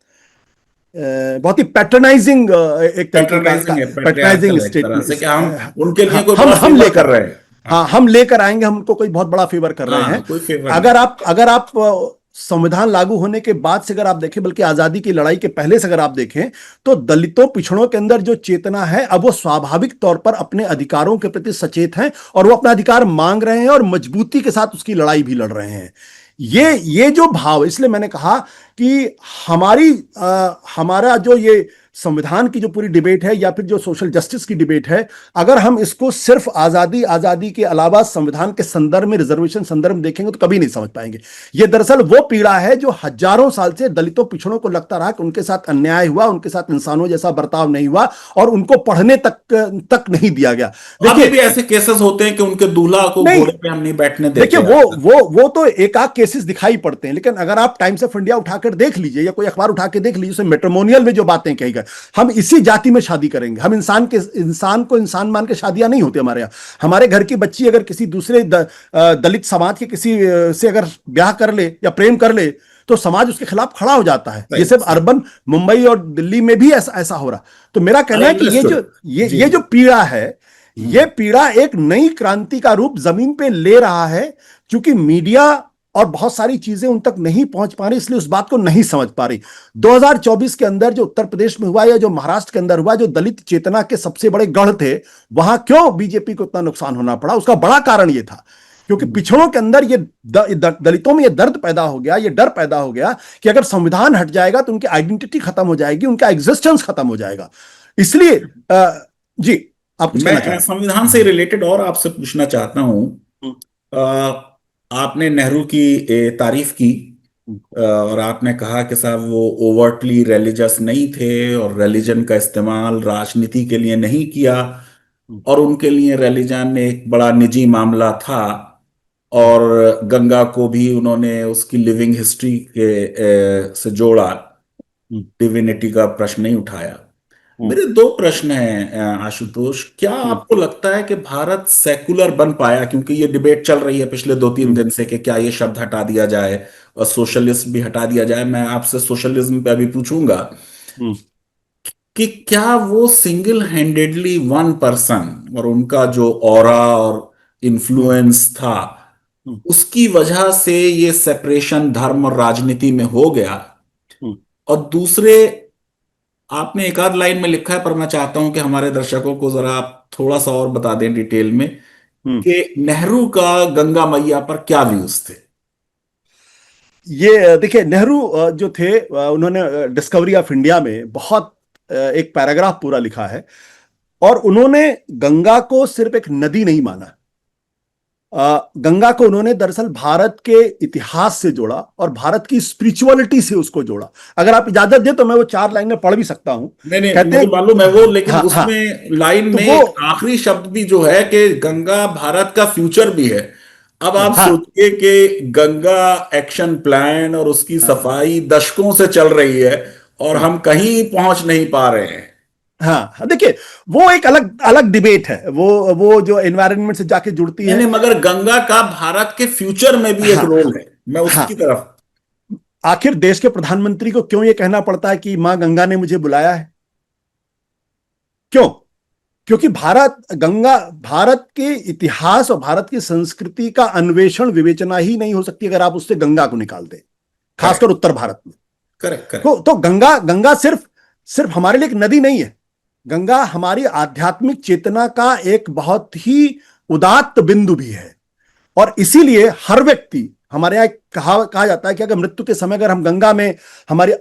बहुत ही पैटर्नाइजिंग एक तरीके का, पैट्रोनाइजिंग है, पैटर्नाइजिंग पैट्रियार्कल है एक तरह से, कि हम स्टेटमेंट। उनके लिए कोई बड़ा हम फेवर कर लेकर, रहे हैं। हाँ हाँ हम लेकर आएंगे, हम उनको कोई बहुत बड़ा फेवर कर रहे हाँ, हैं। कोई फेवर नहीं। अगर आप संविधान लागू होने के बाद से अगर आप देखें, बल्कि आजादी की लड़ाई के पहले से अगर आप देखें, तो दलितों पिछड़ों के अंदर जो चेतना है, अब वो स्वाभाविक तौर पर अपने अधिकारों के प्रति सचेत हैं और वो अपना अधिकार मांग रहे हैं और मजबूती के साथ उसकी लड़ाई भी लड़ रहे हैं। ये जो भाव, इसलिए मैंने कहा कि हमारा जो ये संविधान की जो पूरी डिबेट है या फिर जो सोशल जस्टिस की डिबेट है, अगर हम इसको सिर्फ आजादी आजादी के अलावा संविधान के संदर्भ में, रिजर्वेशन संदर्भ में देखेंगे तो कभी नहीं समझ पाएंगे। ये दरअसल वो पीड़ा है जो हजारों साल से दलितों पिछड़ों को लगता रहा कि उनके साथ अन्याय हुआ, उनके साथ इंसानों जैसा बर्ताव नहीं हुआ और उनको पढ़ने तक नहीं दिया गया। अभी देखिए, भी ऐसे केसेस होते हैं कि उनके दूल्हा को नहीं, घोड़े पे हम नहीं बैठने देखिए देते वो आज तक। वो तो एक आध केसेस दिखाई पड़ते हैं, लेकिन अगर आप टाइम्स ऑफ इंडिया उठाकर देख लीजिए या कोई अखबार उठा के देख लीजिए, उसमें मैट्रिमोनियल में जो बातें कही गई, हम इसी जाति में शादी करेंगे, हम इंसान को इंसान मान के शादियां नहीं होती हमारे यहाँ। हमारे घर की बच्ची अगर किसी दूसरे दलित समाज के किसी से अगर ब्याह कर ले या प्रेम कर ले तो समाज उसके खिलाफ खड़ा हो जाता है। ये सही सिर्फ सही। अर्बन मुंबई और दिल्ली में भी ऐसा ऐसा हो रहा। तो मेरा कहना अरे है कि अंडरस्टूड। जी ये जी। जो पीड़ा है, ये हम्म। पीड़ा एक नई क्रांति का रूप जमीन पे ले रहा है, क्योंकि मीडिया और बहुत सारी चीजें उन तक नहीं पहुंच पा रही, इसलिए उस बात को नहीं समझ पा रही। 2024 के अंदर जो उत्तर प्रदेश में हुआ या जो महाराष्ट्र के अंदर हुआ, जो दलित चेतना के सबसे बड़े गढ़ थे, वहां क्यों बीजेपी को इतना नुकसान होना पड़ा, उसका बड़ा कारण यह था क्योंकि पिछड़ों के अंदर दलितों में यह दर्द पैदा हो गया, यह डर पैदा हो गया कि अगर संविधान हट जाएगा तो उनकी आइडेंटिटी खत्म हो जाएगी, उनका एग्जिस्टेंस खत्म हो जाएगा। इसलिए जी, आप कुछ कहना चाह मैं रहे संविधान से रिलेटेड और आपसे पूछना चाहता हूँ। हैं? अ, आपने नेहरू की तारीफ की, और आपने कहा कि साहब वो ओवर्टली रिलीजियस नहीं थे और रिलीजन का इस्तेमाल राजनीति के लिए नहीं किया, और उनके लिए रिलीजन एक बड़ा निजी मामला था। और गंगा को भी उन्होंने उसकी लिविंग हिस्ट्री के से जोड़ा, डिविनिटी का प्रश्न नहीं उठाया। मेरे दो प्रश्न हैं आशुतोष। क्या आपको लगता है कि भारत सेकुलर बन पाया? क्योंकि ये डिबेट चल रही है पिछले 2-3 दिन से कि क्या ये शब्द हटा दिया जाए और सोशलिस्ट भी हटा दिया जाए। मैं आपसे सोशलिज्म पे अभी पूछूंगा कि क्या वो सिंगल हैंडेडली वन पर्सन और उनका जो ऑरा और इन्फ्लुएंस था, उसकी वजह से ये सेपरेशन धर्म और राजनीति में हो गया? और दूसरे, आपने एक आध लाइन में लिखा है पर मैं चाहता हूं कि हमारे दर्शकों को जरा आप थोड़ा सा और बता दें डिटेल में कि नेहरू का गंगा मैया पर क्या व्यूज थे। ये देखिए, नेहरू जो थे, उन्होंने डिस्कवरी ऑफ इंडिया में बहुत एक पैराग्राफ पूरा लिखा है और उन्होंने गंगा को सिर्फ एक नदी नहीं माना। गंगा को उन्होंने दरअसल भारत के इतिहास से जोड़ा और भारत की स्पिरिचुअलिटी से उसको जोड़ा। अगर आप इजाजत दें तो मैं वो 4 लाइन में पढ़ भी सकता हूं। नहीं नहीं, कहते मुझे हैं, मालूम है वो, लेकिन हाँ हाँ, उसमें लाइन तो में वो, एक आखिरी शब्द भी जो है कि गंगा भारत का फ्यूचर भी है। अब आप हाँ सोचिए कि गंगा एक्शन प्लान और उसकी हाँ सफाई दशकों से चल रही है और हाँ हम कहीं पहुंच नहीं पा रहे हैं। हाँ देखिए, वो एक अलग अलग डिबेट है, वो जो एनवायरनमेंट से जाके जुड़ती नहीं है। नहीं, मगर गंगा का भारत के फ्यूचर में भी एक हाँ रोल है, मैं उसकी हाँ, तरफ। आखिर देश के प्रधानमंत्री को क्यों ये कहना पड़ता है कि मां गंगा ने मुझे बुलाया है? क्यों? क्योंकि गंगा भारत के इतिहास और भारत की संस्कृति का अन्वेषण विवेचना ही नहीं हो सकती अगर आप उससे गंगा को निकाल दें, खासकर करेक्ट, उत्तर भारत में। Correct, correct. तो गंगा गंगा सिर्फ सिर्फ हमारे लिए एक नदी नहीं है। गंगा हमारी आध्यात्मिक चेतना का एक बहुत ही उदात्त बिंदु भी है। और इसीलिए हर व्यक्ति, हमारे यहाँ कहा जाता है कि अगर मृत्यु के समय अगर हम गंगा में हमारी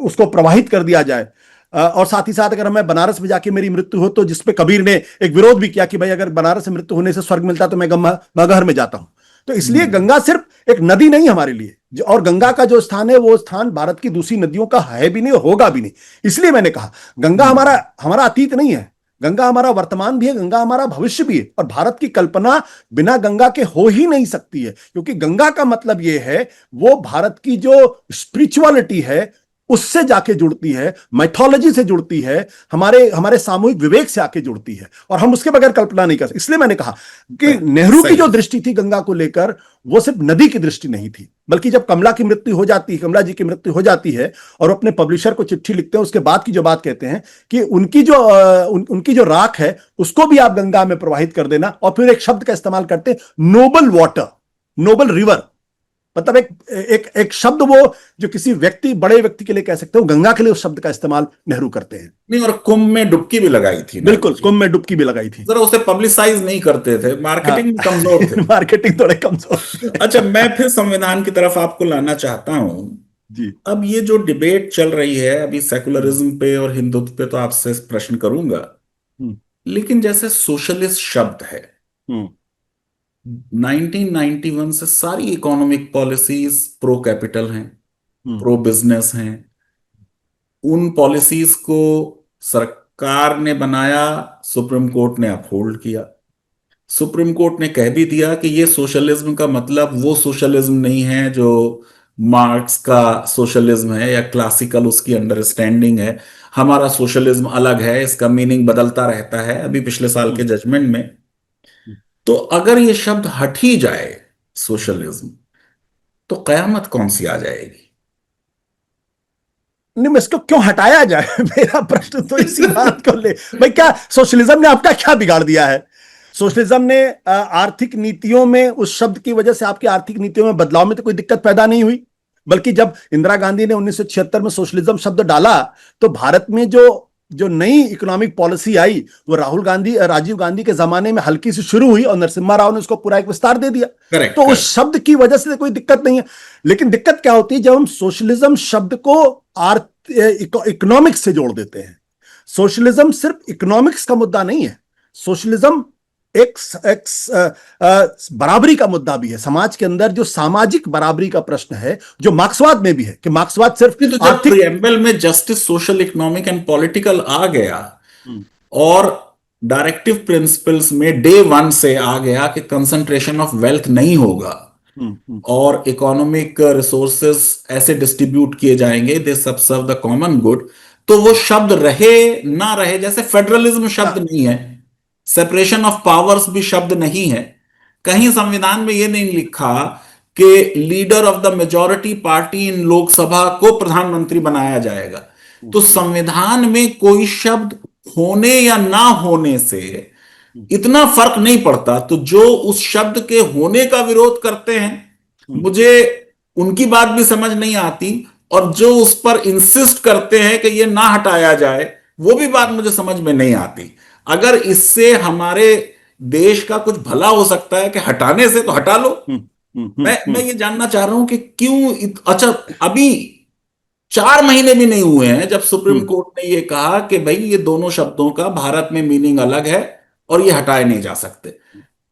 उसको प्रवाहित कर दिया जाए, और साथ ही साथ अगर मैं बनारस में जाके मेरी मृत्यु हो, तो जिसपे कबीर ने एक विरोध भी किया कि भाई अगर बनारस में मृत्यु होने से स्वर्ग मिलता तो मैं मगहर में जाता हूं। तो इसलिए हम्म। गंगा सिर्फ एक नदी नहीं हमारे लिए, और गंगा का जो स्थान है वो स्थान भारत की दूसरी नदियों का है भी नहीं, होगा भी नहीं। इसलिए मैंने कहा गंगा हमारा हमारा अतीत नहीं है, गंगा हमारा वर्तमान भी है, गंगा हमारा भविष्य भी है। और भारत की कल्पना बिना गंगा के हो ही नहीं सकती है, क्योंकि गंगा का मतलब यह है वो भारत की जो स्पिरिचुअलिटी है उससे जाके जुड़ती है, माइथोलॉजी से जुड़ती है, हमारे हमारे सामूहिक विवेक से आके जुड़ती है, और हम उसके बगैर कल्पना नहीं कर सकते। इसलिए मैंने कहा कि राइट, नेहरू की सही। जो दृष्टि थी गंगा को लेकर, वो सिर्फ नदी की दृष्टि नहीं थी, बल्कि जब कमला की मृत्यु हो जाती है, कमला जी की मृत्यु हो जाती है, और अपने पब्लिशर को चिट्ठी लिखते हैं, उसके बाद की जो बात कहते हैं कि उनकी जो राख है उसको भी आप गंगा में प्रवाहित कर देना, और फिर एक शब्द का इस्तेमाल करते हैं, नोबल वाटर, नोबल रिवर। मतलब एक शब्द वो जो किसी बड़े व्यक्ति के लिए कह सकते हो, गंगा के लिए उस शब्द का इस्तेमाल नेहरू करते हैं। नहीं, और कुंभ में डुबकी भी लगाई थी नेहरू बिल्कुल, जी। कुंभ में डुबकी भी लगाई थी। जरा उसे पब्लिसाइज नहीं करते थे, हाँ मार्केटिंग में कमजोर थे। मार्केटिंग थोड़े कमजोर अच्छा, मैं फिर संविधान की तरफ आपको लाना चाहता हूं। जी। अब ये जो डिबेट चल रही है अभी हम्म सेकुलरिज्म पे और हिंदुत्व पे, तो आपसे प्रश्न करूंगा। हम्म लेकिन जैसे सोशलिस्ट शब्द है, हम्म 1991 से सारी इकोनॉमिक पॉलिसीज प्रो कैपिटल हैं, हम्म प्रो बिजनेस हैं। उन पॉलिसीज को सरकार ने बनाया, सुप्रीम कोर्ट ने अपहोल्ड किया। सुप्रीम कोर्ट ने कह भी दिया कि ये सोशलिज्म का मतलब वो सोशलिज्म नहीं है जो मार्क्स का सोशलिज्म है या क्लासिकल उसकी अंडरस्टैंडिंग है। हमारा सोशलिज्म अलग है, इसका मीनिंग बदलता रहता है, अभी पिछले साल के हम्म जजमेंट में। हम्म। तो अगर ये शब्द हट ही जाए, सोशलिज्म, तो कयामत कौन सी आ जाएगी? नहीं, मैं इसको क्यों हटाया जाए मेरा प्रश्न तो इसी बात को ले, भाई क्या सोशलिज्म ने आपका क्या बिगाड़ दिया है? सोशलिज्म ने आर्थिक नीतियों में, उस शब्द की वजह से आपकी आर्थिक नीतियों में बदलाव में तो कोई दिक्कत पैदा नहीं हुई। बल्कि जब इंदिरा गांधी ने 1976 में सोशलिज्म शब्द डाला, तो भारत में जो जो नई इकोनॉमिक पॉलिसी आई, वो राजीव गांधी के जमाने में हल्की सी शुरू हुई, और नरसिम्हा राव ने उसको पूरा एक विस्तार दे दिया। करेक्ट, तो उस करेक्ट। शब्द की वजह से कोई दिक्कत नहीं है। लेकिन दिक्कत क्या होती है जब हम सोशलिज्म शब्द को इकोनॉमिक्स से जोड़ देते हैं। सोशलिज्म सिर्फ इकोनॉमिक्स का मुद्दा नहीं है, सोशलिज्म एक, एक बराबरी का मुद्दा भी है। समाज के अंदर जो सामाजिक बराबरी का प्रश्न है, जो मार्क्सवाद में भी है, कि मार्क्सवाद सिर्फ नहीं, तो जब आर्थिक। प्रिएम्बल में justice social economic and political आ गया, और डायरेक्टिव प्रिंसिपल्स में डे वन से आ गया कि कंसंट्रेशन ऑफ वेल्थ नहीं होगा, हम्म हम्म और इकोनॉमिक रिसोर्सेस ऐसे डिस्ट्रीब्यूट किए जाएंगे, दे सब सर्व द कॉमन गुड, तो वो शब्द रहे ना रहे, जैसे फेडरलिज्म शब्द हाँ, नहीं है, सेपरेशन ऑफ पावर्स भी शब्द नहीं है। कहीं संविधान में ये नहीं लिखा कि leader of the majority party इन लोकसभा को प्रधानमंत्री बनाया जाएगा। तो संविधान में कोई शब्द होने या ना होने से इतना फर्क नहीं पड़ता। तो जो उस शब्द के होने का विरोध करते हैं, मुझे उनकी बात भी समझ नहीं आती, और जो उस पर इंसिस्ट करते हैं कि ये ना हटाया जाए, वो भी बात मुझे समझ में नहीं आती। अगर इससे हमारे देश का कुछ भला हो सकता है कि हटाने से, तो हटा लो। मैं ये जानना चाह रहा हूं कि क्यों अच्छा, अभी 4 महीने भी नहीं हुए हैं जब सुप्रीम हम्म कोर्ट ने ये कहा कि भाई ये दोनों शब्दों का भारत में मीनिंग अलग है और ये हटाए नहीं जा सकते।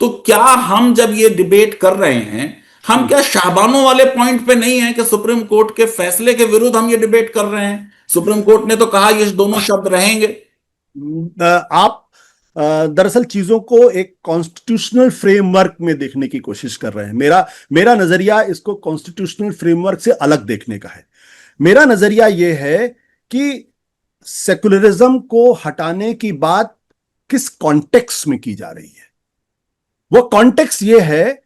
तो क्या हम जब ये डिबेट कर रहे हैं, हम हम्म क्या शाहबानों वाले पॉइंट पे नहीं है कि सुप्रीम कोर्ट के फैसले के विरुद्ध हम ये डिबेट कर रहे हैं? सुप्रीम कोर्ट ने तो कहा ये दोनों शब्द रहेंगे। आप दरअसल चीजों को एक कॉन्स्टिट्यूशनल फ्रेमवर्क में देखने की कोशिश कर रहे हैं। मेरा मेरा नजरिया इसको कॉन्स्टिट्यूशनल फ्रेमवर्क से अलग देखने का है। मेरा नजरिया यह है कि सेकुलरिज्म को हटाने की बात किस कॉन्टेक्स्ट में की जा रही है? वो कॉन्टेक्स्ट ये है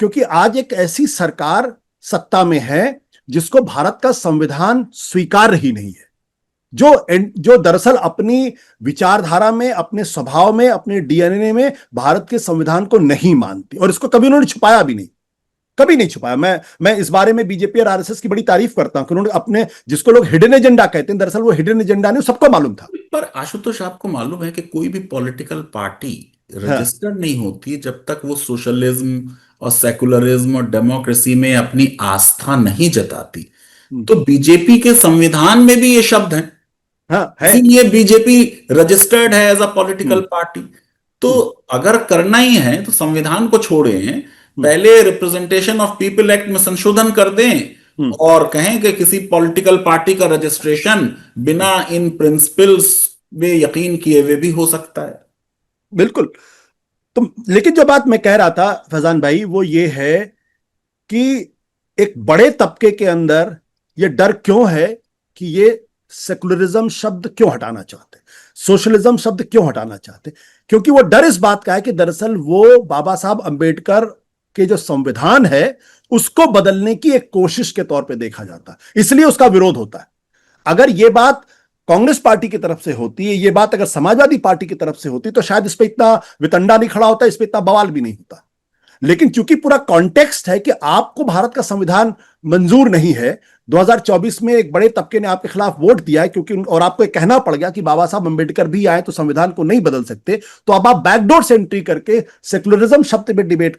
क्योंकि आज एक ऐसी सरकार सत्ता में है जिसको भारत का संविधान स्वीकार ही नहीं है, जो जो दरअसल अपनी विचारधारा में, अपने स्वभाव में, अपने डीएनए में भारत के संविधान को नहीं मानती, और इसको कभी उन्होंने छुपाया भी नहीं, कभी नहीं छुपाया। मैं इस बारे में बीजेपी और आरएसएस की बड़ी तारीफ करता हूं कि उन्होंने अपने, जिसको लोग हिडन एजेंडा कहते हैं, दरअसल वो हिडन एजेंडा नहीं, सबको मालूम था। पर आशुतोष, आपको मालूम है कि कोई भी पॉलिटिकल पार्टी हाँ। रजिस्टर्ड नहीं होती जब तक वो सोशलिज्म और सेकुलरिज्म और डेमोक्रेसी में अपनी आस्था नहीं जताती। हम्म, तो बीजेपी के संविधान में भी ये शब्द हैं, हाँ है। इसीलिए बीजेपी रजिस्टर्ड है as a political hmm, party. तो हम्म, अगर करना ही है तो संविधान को छोड़ें, हम्म, पहले रिप्रेजेंटेशन ऑफ पीपल एक्ट में संशोधन कर दें हम्म, और कहें कि किसी पॉलिटिकल पार्टी का रजिस्ट्रेशन हम्म, बिना इन प्रिंसिपल्स में यकीन किए हुए भी हो सकता है। बिल्कुल। तो लेकिन जो बात मैं कह रहा था फैजान भाई, वो ये है कि एक बड़े तबके के अंदर ये डर क्यों है कि ये सेकुलरिज्म शब्द क्यों हटाना चाहते, सोशलिज्म शब्द क्यों हटाना चाहते? क्योंकि वो डर इस बात का है कि दरअसल वो बाबा साहब अंबेडकर के जो संविधान है उसको बदलने की एक कोशिश के तौर पे देखा जाता है, इसलिए उसका विरोध होता है। अगर ये बात कांग्रेस पार्टी की तरफ से होती है, ये बात अगर समाजवादी पार्टी की तरफ से होती, तो शायद इस पे इतना वितंडा नहीं खड़ा होता, इस पे इतना बवाल भी नहीं होता। लेकिन चूंकि पूरा कॉन्टेक्स्ट है कि आपको भारत का संविधान मंजूर नहीं है, 2024 में एक बड़े तबके ने आपके खिलाफ वोट दिया है, क्योंकि और आपको कहना पड़ गया कि बाबा साहब अंबेडकर भी आए तो संविधान को नहीं बदल सकते, तो अब आप बैकडोर से एंट्री करके सेकुलरिज्म शब्द पे डिबेट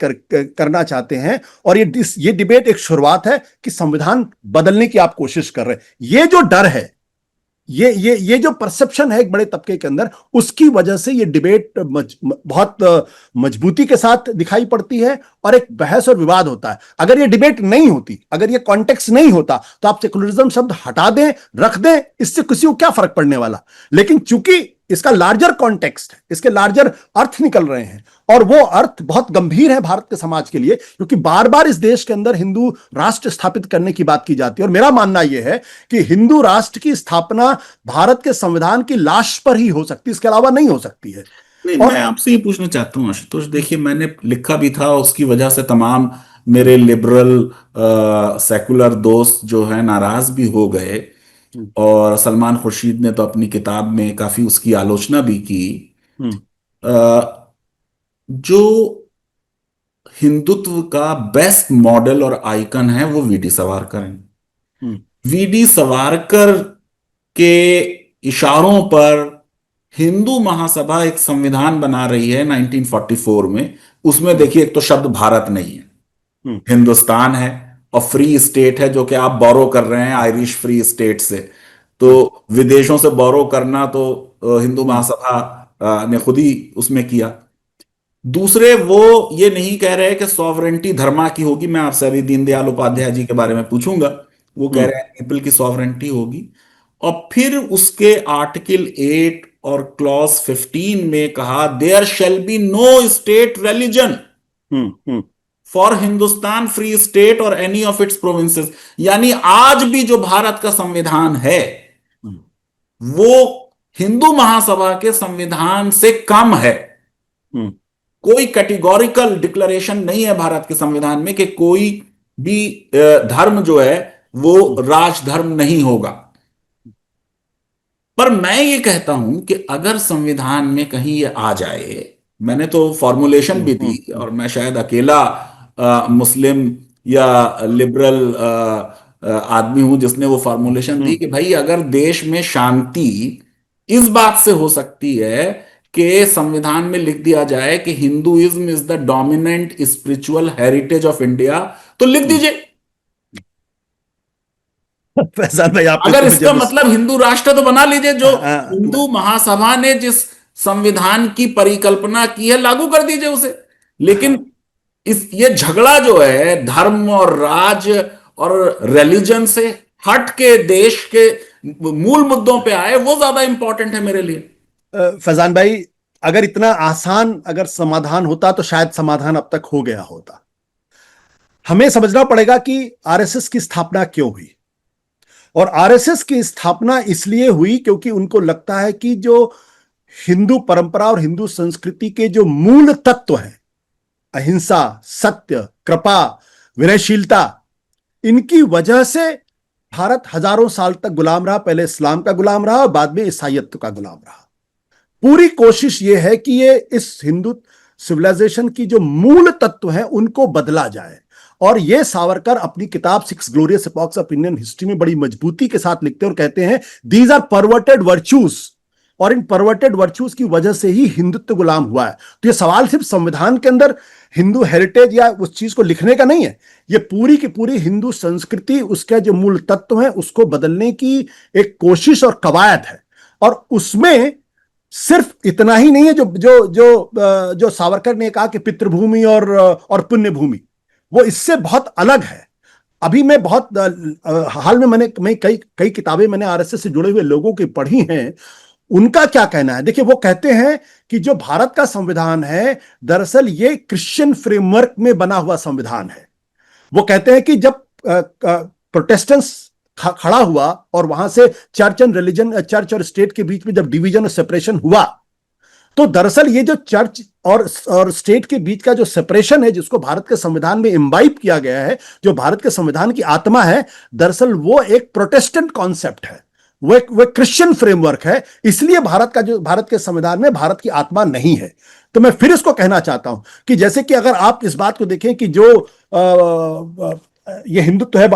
करना चाहते हैं। और ये डिबेट एक शुरुआत है कि संविधान बदलने की आप कोशिश कर रहे हैं। ये जो डर है, ये जो परसेप्शन है एक बड़े तबके के अंदर, उसकी वजह से ये डिबेट बहुत मजबूती के साथ दिखाई पड़ती है और एक बहस और विवाद होता है। अगर ये डिबेट नहीं होती, अगर ये कॉन्टेक्स्ट नहीं होता, तो आप सेकुलरिज्म शब्द हटा दें, रख दें, इससे किसी को क्या फर्क पड़ने वाला। लेकिन चूंकि इसका लार्जर कॉन्टेक्स्ट है, इसके लार्जर अर्थ निकल रहे हैं, और वो अर्थ बहुत गंभीर है भारत के समाज के लिए, क्योंकि बार बार इस देश के अंदर हिंदू राष्ट्र स्थापित करने की बात की जाती है। और मेरा मानना यह है कि हिंदू राष्ट्र की स्थापना भारत के संविधान की लाश पर ही हो सकती है, इसके अलावा नहीं हो सकती है। नहीं, मैं और आपसे ये पूछना चाहता हूँ आशुतोष, देखिए मैंने लिखा भी था, उसकी वजह से तमाम मेरे लिबरल सेकुलर दोस्त जो है नाराज भी हो गए। हम्म, और सलमान खुर्शीद ने तो अपनी किताब में काफी उसकी आलोचना भी की। हम्म, अ, जो हिंदुत्व का बेस्ट मॉडल और आइकन है वो वीडी सावरकर हैं। हम्म, वीडी सावरकर के इशारों पर हिंदू महासभा एक संविधान बना रही है 1944 में। उसमें हम्म, देखिए, एक तो शब्द भारत नहीं है, हम्म, हिंदुस्तान है। और फ्री स्टेट है, जो कि आप बोरो कर रहे हैं आयरिश फ्री स्टेट से। तो हम्म, विदेशों से बोरो करना तो हिंदू हम्म, महासभा ने खुद ही उसमें किया। दूसरे, वो ये नहीं कह रहे कि सॉवरेंटी धर्मा की होगी। मैं आपसे अभी दीनदयाल उपाध्याय जी के बारे में पूछूंगा, वो कह हम्म, रहे हैं पीपल की सॉवरेंटी होगी। और फिर उसके आर्टिकल 8 और क्लॉज 15 में कहा, there shall be no state religion hmm, hmm, for Hindustan free state और एनी ऑफ इट्स प्रोविंसेस। यानी आज भी जो भारत का संविधान है हम्म, वो हिंदू महासभा के संविधान से कम है। हम्म, कोई कैटेगोरिकल डिक्लेरेशन नहीं है भारत के संविधान में कि कोई भी धर्म जो है वो हम्म, राजधर्म नहीं होगा। पर मैं ये कहता हूं कि अगर संविधान में कहीं ये आ जाए, मैंने तो फॉर्मुलेशन हम्म, भी दी, और मैं शायद अकेला मुस्लिम या लिबरल आदमी हूं जिसने वो फॉर्मुलेशन दी हम्म, कि भाई अगर देश में शांति इस बात से हो सकती है कि संविधान में लिख दिया जाए कि Hinduism is the dominant spiritual heritage of India, तो लिख हम्म। दीजिए। फैजान भाई, आपने अगर तो मुझे इसका मतलब हिंदू राष्ट्र, तो बना लीजिए। जो मैं, हिंदू महासभा ने जिस संविधान की परिकल्पना की है लागू कर दीजिए उसे। हाँ, लेकिन ये झगड़ा जो है धर्म और राज और रिलीजन से हट के देश के मूल मुद्दों पे आए, वो ज्यादा इंपॉर्टेंट है मेरे लिए। फैजान भाई, अगर इतना आसान अगर समाधान होता तो शायद समाधान अब तक हो गया होता। हमें समझना पड़ेगा कि आरएसएस की स्थापना क्यों हुई। और आरएसएस की स्थापना इसलिए हुई क्योंकि उनको लगता है कि जो हिंदू परंपरा और हिंदू संस्कृति के जो मूल तत्व हैं, अहिंसा, सत्य, कृपा, विनयशीलता, इनकी वजह से भारत हजारों साल तक गुलाम रहा। पहले इस्लाम का गुलाम रहा और बाद में ईसाइयत का गुलाम रहा। पूरी कोशिश यह है कि ये इस हिंदू सिविलाइजेशन की जो मूल तत्व हैं उनको बदला जाए। और ये सावरकर अपनी किताब six glorious epochs of Indian history में बड़ी मजबूती के साथ लिखते हैं और कहते हैं दीज आर परवर्टेड वर्च्यूज, और इन परवर्टेड वर्च्यूज की वजह से ही हिंदुत्व गुलाम हुआ है। तो ये सवाल सिर्फ संविधान के अंदर हिंदू हेरिटेज या उस चीज को लिखने का नहीं है, ये पूरी की पूरी हिंदू संस्कृति, उसके जो मूल तत्व हैं उसको बदलने की एक कोशिश और कवायद है। और उसमें सिर्फ इतना ही नहीं है जो जो जो जो सावरकर ने कहा कि पितृभूमि और पुण्य भूमि, वो इससे बहुत अलग है। अभी मैं बहुत हाल में मैं कई किताबें मैंने आरएसएस से जुड़े हुए लोगों की पढ़ी हैं। उनका क्या कहना है, देखिए वो कहते हैं कि जो भारत का संविधान है दरअसल ये क्रिश्चियन फ्रेमवर्क में बना हुआ संविधान है। वो कहते हैं कि जब प्रोटेस्टेंट्स खड़ा हुआ और वहां से चर्च एंड रिलीजन, चर्च और स्टेट के बीच में जब डिवीजन और सेपरेशन हुआ, तो दरअसल ये जो चर्च और स्टेट के बीच का जो सेपरेशन है जिसको भारत के संविधान में इम्बाइब किया गया है, जो भारत के संविधान की आत्मा है, दरअसल वो एक प्रोटेस्टेंट कॉन्सेप्ट है, वो एक क्रिश्चियन फ्रेमवर्क है। इसलिए भारत के संविधान में भारत की आत्मा नहीं है। तो मैं फिर इसको कहना चाहता हूं कि जैसे कि अगर आप इस बात को देखें कि जो ये हिंदुत्व है,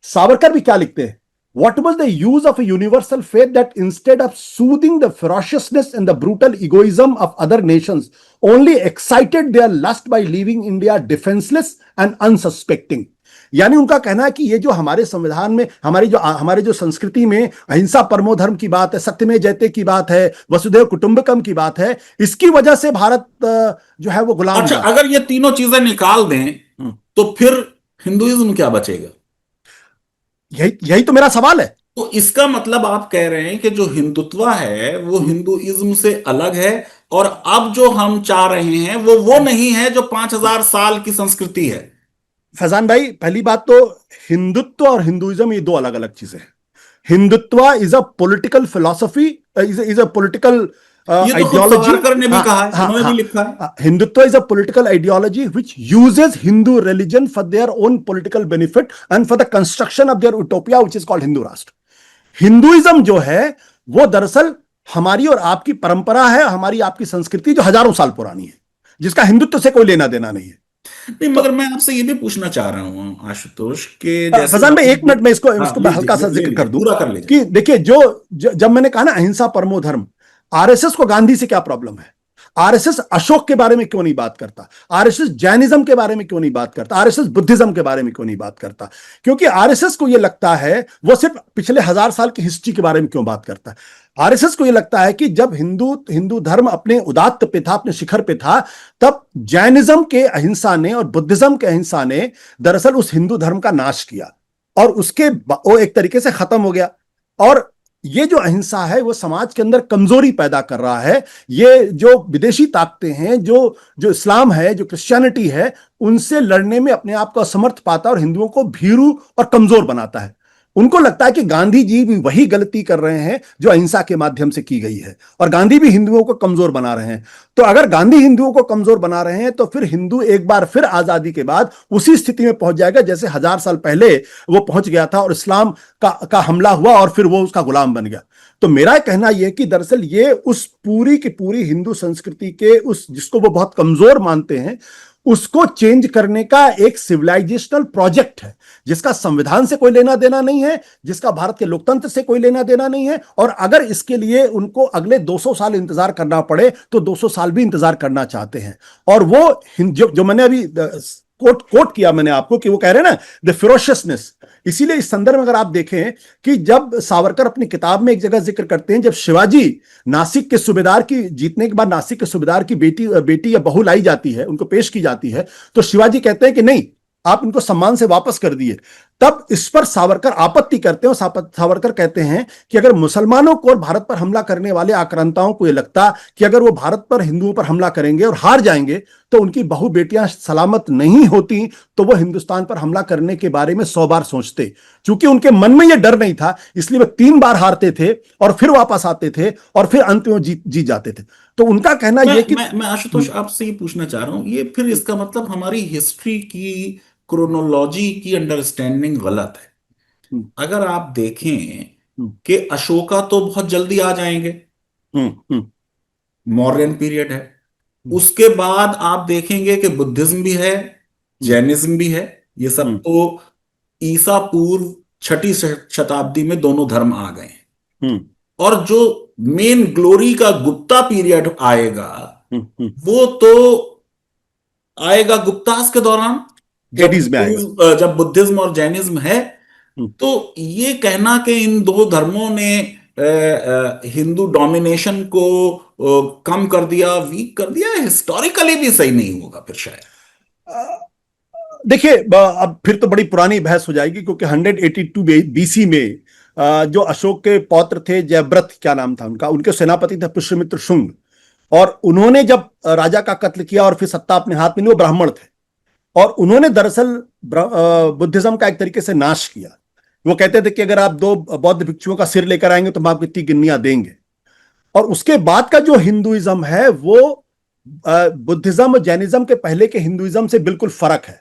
सावरकर भी क्या लिखते हैं, what was the use of a universal faith that instead of soothing the ferociousness and the brutal egoism of other nations only excited their lust by leaving India defenseless and unsuspecting। यानी उनका कहना है कि ये जो हमारे संविधान में हमारे जो संस्कृति में अहिंसा परमो धर्म की बात है, सत्यमेव जयते की बात है, वसुधैव कुटुंबकम की बात है, इसकी वजह से भारत जो है वो गुलाम। अच्छा, अगर ये तीनों चीजें निकाल दें तो फिर हिंदुइज्म क्या बचेगा? यही तो मेरा सवाल है। तो इसका मतलब आप कह रहे हैं कि जो हिंदुत्व है वो हिंदुइज्म से अलग है, और अब जो हम चाह रहे हैं वो नहीं है जो 5000 साल की संस्कृति है। फैजान भाई, पहली बात तो हिंदुत्व और हिंदुइज्म ये दो अलग अलग चीजें हैं। Hindutva is a political philosophy, is a political ideology. ने भी कहा है, उन्होंने भी लिखा है, Hindutva is a political ideology which uses Hindu religion for their own political benefit and for the construction of their utopia which is called Hindu राष्ट्र। हिंदुइज्म जो है वो दरअसल हमारी और आपकी परंपरा है, हमारी आपकी संस्कृति जो हजारों साल पुरानी है, जिसका हिंदुत्व से कोई लेना देना नहीं है। नहीं, मगर मैं आपसे ये भी पूछना चाह रहा हूं आशुतोष के फैजान भाई, एक मिनट में इसको हल्का सा जिक्र कर दूं कि देखिए जब मैंने कहा ना अहिंसा परमो धर्म, आरएसएस को गांधी से क्या प्रॉब्लम है? आरएसएस अशोक के बारे में क्यों नहीं बात करता? आरएसएस जैनिज्म के बारे में क्यों नहीं बात करता? आरएसएस बुद्धिज्म के बारे में क्यों नहीं बात करता? क्योंकि आरएसएस को यह लगता है, वो सिर्फ पिछले 1000 साल की हिस्ट्री के बारे में क्यों बात करता है? आरएसएस को यह लगता है कि जब हिंदू धर्म अपने उदात्त पे था, अपने शिखर पे था, तब जैनिज्म के अहिंसा ने और बुद्धिज्म के अहिंसा ने दरअसल उस हिंदू धर्म का नाश किया और वो एक तरीके से खत्म हो गया। और ये जो अहिंसा है वो समाज के अंदर कमजोरी पैदा कर रहा है। ये जो विदेशी ताकतें हैं, जो इस्लाम है, जो क्रिश्चियनिटी है, उनसे लड़ने में अपने आप को असमर्थ पाता है और हिंदुओं को भीरू और कमजोर बनाता है। उनको लगता है कि गांधी जी भी वही गलती कर रहे हैं जो अहिंसा के माध्यम से की गई है, और गांधी भी हिंदुओं को कमजोर बना रहे हैं। तो अगर गांधी हिंदुओं को कमजोर बना रहे हैं तो फिर हिंदू एक बार फिर आजादी के बाद उसी स्थिति में पहुंच जाएगा जैसे 1000 साल पहले वो पहुंच गया था और इस्लाम का हमला हुआ और फिर वो उसका गुलाम बन गया। तो मेरा कहना यह कि दरअसल ये उस पूरी की पूरी हिंदू संस्कृति के उस जिसको वो बहुत कमजोर मानते हैं, उसको चेंज करने का एक सिविलाइजेशनल प्रोजेक्ट है, जिसका संविधान से कोई लेना देना नहीं है, जिसका भारत के लोकतंत्र से कोई लेना देना नहीं है। और अगर इसके लिए उनको अगले 200 साल इंतजार करना पड़े तो 200 साल भी इंतजार करना चाहते हैं। और वो जो मैंने अभी कोट किया मैंने आपको कि वो कह रहे हैं ना द फेरोशियसनेस, इसीलिए इस संदर्भ में अगर आप देखें कि जब सावरकर अपनी किताब में एक जगह जिक्र करते हैं, जब शिवाजी नासिक के सूबेदार की जीतने के बाद नासिक के सूबेदार की बेटी या बहू लाई जाती है, उनको पेश की जाती है, तो शिवाजी कहते हैं कि नहीं, आप इनको सम्मान से वापस कर दिए। तब इस पर सावरकर आपत्ति करते हैं और सावरकर कहते हैं कि अगर मुसलमानों को और भारत पर हमला करने वाले आक्रांताओं को यह लगता कि अगर वो भारत पर हिंदुओं पर हमला करेंगे और हार जाएंगे तो उनकी बहु बेटियां सलामत नहीं होती, तो वो हिंदुस्तान पर हमला करने के बारे में 100 बार सोचते। क्योंकि उनके मन में यह डर नहीं था, इसलिए वे 3 बार हारते थे और फिर वापस आते थे और फिर अंत में जीत जाते थे। तो उनका कहना यह कि मैं आशुतोष आपसे ये पूछना चाह रहा हूं, ये फिर इसका मतलब हमारी हिस्ट्री की क्रोनोलॉजी की अंडरस्टैंडिंग गलत है। हम्म, अगर आप देखें हम्म, कि अशोका तो बहुत जल्दी आ जाएंगे, हम्म, हम्म, मौर्यन पीरियड है। हम्म, उसके बाद आप देखेंगे कि बुद्धिज्म भी है, हम्म, जैनिज्म भी है। ये सब हम्म, तो ईसा पूर्व छठी शताब्दी में दोनों धर्म आ गए हैं। हम्म, और जो मेन ग्लोरी का गुप्ता पीरियड आएगा, हम्म, वो तो आएगा गुप्तास के दौरान, जब 80s में आएगा। जब बुद्धिज्म और जैनिज्म है। हम्म, तो ये कहना कि इन दो धर्मों ने हिंदू डोमिनेशन को कम कर दिया, वीक कर दिया, हिस्टोरिकली भी सही नहीं होगा फिर शायद। देखिए, अब फिर तो बड़ी पुरानी बहस हो जाएगी, क्योंकि 182 बीसी में जो अशोक के पौत्र थे, जयव्रत क्या नाम था उनका, उनके सेनापति थे पुष्यमित्र शुंग, और उन्होंने जब राजा का कत्ल किया और फिर सत्ता अपने हाथ में ली, वो ब्राह्मण थे और उन्होंने दरअसल बुद्धिज्म का एक तरीके से नाश किया। वो कहते थे कि अगर आप 2 बौद्ध भिक्षुओं का सिर लेकर आएंगे तो हम आपको इतनी गिन्नियां देंगे। और उसके बाद का जो हिंदुइज्म है वो बुद्धिज्म और जैनिज्म के पहले के हिंदुइज्म से बिल्कुल फर्क है।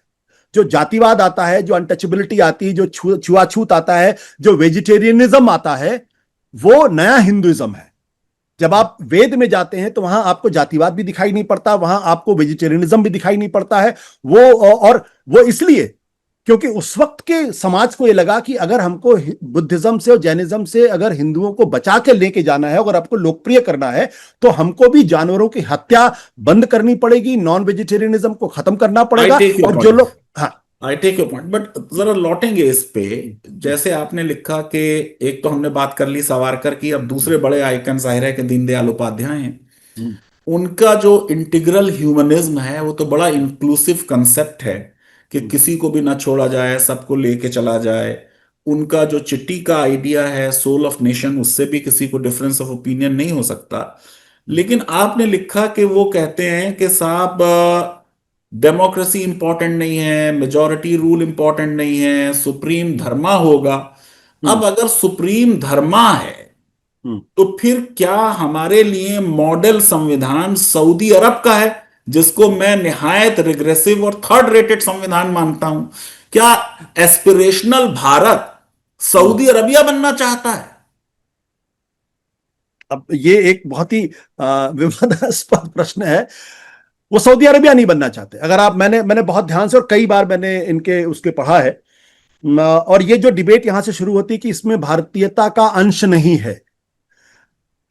जो जातिवाद आता है, जो अनटचेबिलिटी आती है, जो छुआछूत आता है, जो वेजिटेरियनिज्म आता है, वो नया हिंदुइज्म है। जब आप वेद में जाते हैं तो वहां आपको जातिवाद भी दिखाई नहीं पड़ता, वहां आपको वेजिटेरियनिज्म भी दिखाई नहीं पड़ता है। वो और वो इसलिए क्योंकि उस वक्त के समाज को यह लगा कि अगर हमको बुद्धिज्म से और जैनिज्म से अगर हिंदुओं को बचा के लेके जाना है, अगर आपको लोकप्रिय करना है, तो हमको भी जानवरों की हत्या बंद करनी पड़ेगी, नॉन वेजिटेरियनिज्म को खत्म करना आई पड़ेगा। टेक योर और जो पॉइंट, लोग, हाँ, I take your point, but जरा लौटेंगे इस पे। जैसे आपने लिखा कि एक तो हमने बात कर ली सावरकर की, अब दूसरे बड़े आइकन जाहिर है कि दीनदयाल उपाध्याय हैं। उनका जो इंटीग्रल ह्यूमनिज्म है वो तो बड़ा इंक्लूसिव कंसेप्ट है कि किसी को भी ना छोड़ा जाए, सबको लेके चला जाए। उनका जो चिट्ठी का आइडिया है, सोल ऑफ नेशन, उससे भी किसी को डिफरेंस ऑफ ओपिनियन नहीं हो सकता। लेकिन आपने लिखा कि वो कहते हैं कि साहब डेमोक्रेसी इंपॉर्टेंट नहीं है, मेजॉरिटी रूल इंपॉर्टेंट नहीं है, सुप्रीम धर्मा होगा। अब अगर सुप्रीम धर्मा है तो फिर क्या हमारे लिए मॉडल संविधान सऊदी अरब का है, जिसको मैं निहायत रिग्रेसिव और थर्ड रेटेड संविधान मानता हूं? क्या एस्पिरेशनल भारत सऊदी अरबिया बनना चाहता है? अब ये एक बहुत ही विवादास्पद प्रश्न है। वो सऊदी अरबिया नहीं बनना चाहते। अगर आप, मैंने मैंने बहुत ध्यान से और कई बार मैंने इनके उसके पढ़ा है। और ये जो डिबेट यहां से शुरू होती है कि इसमें भारतीयता का अंश नहीं है,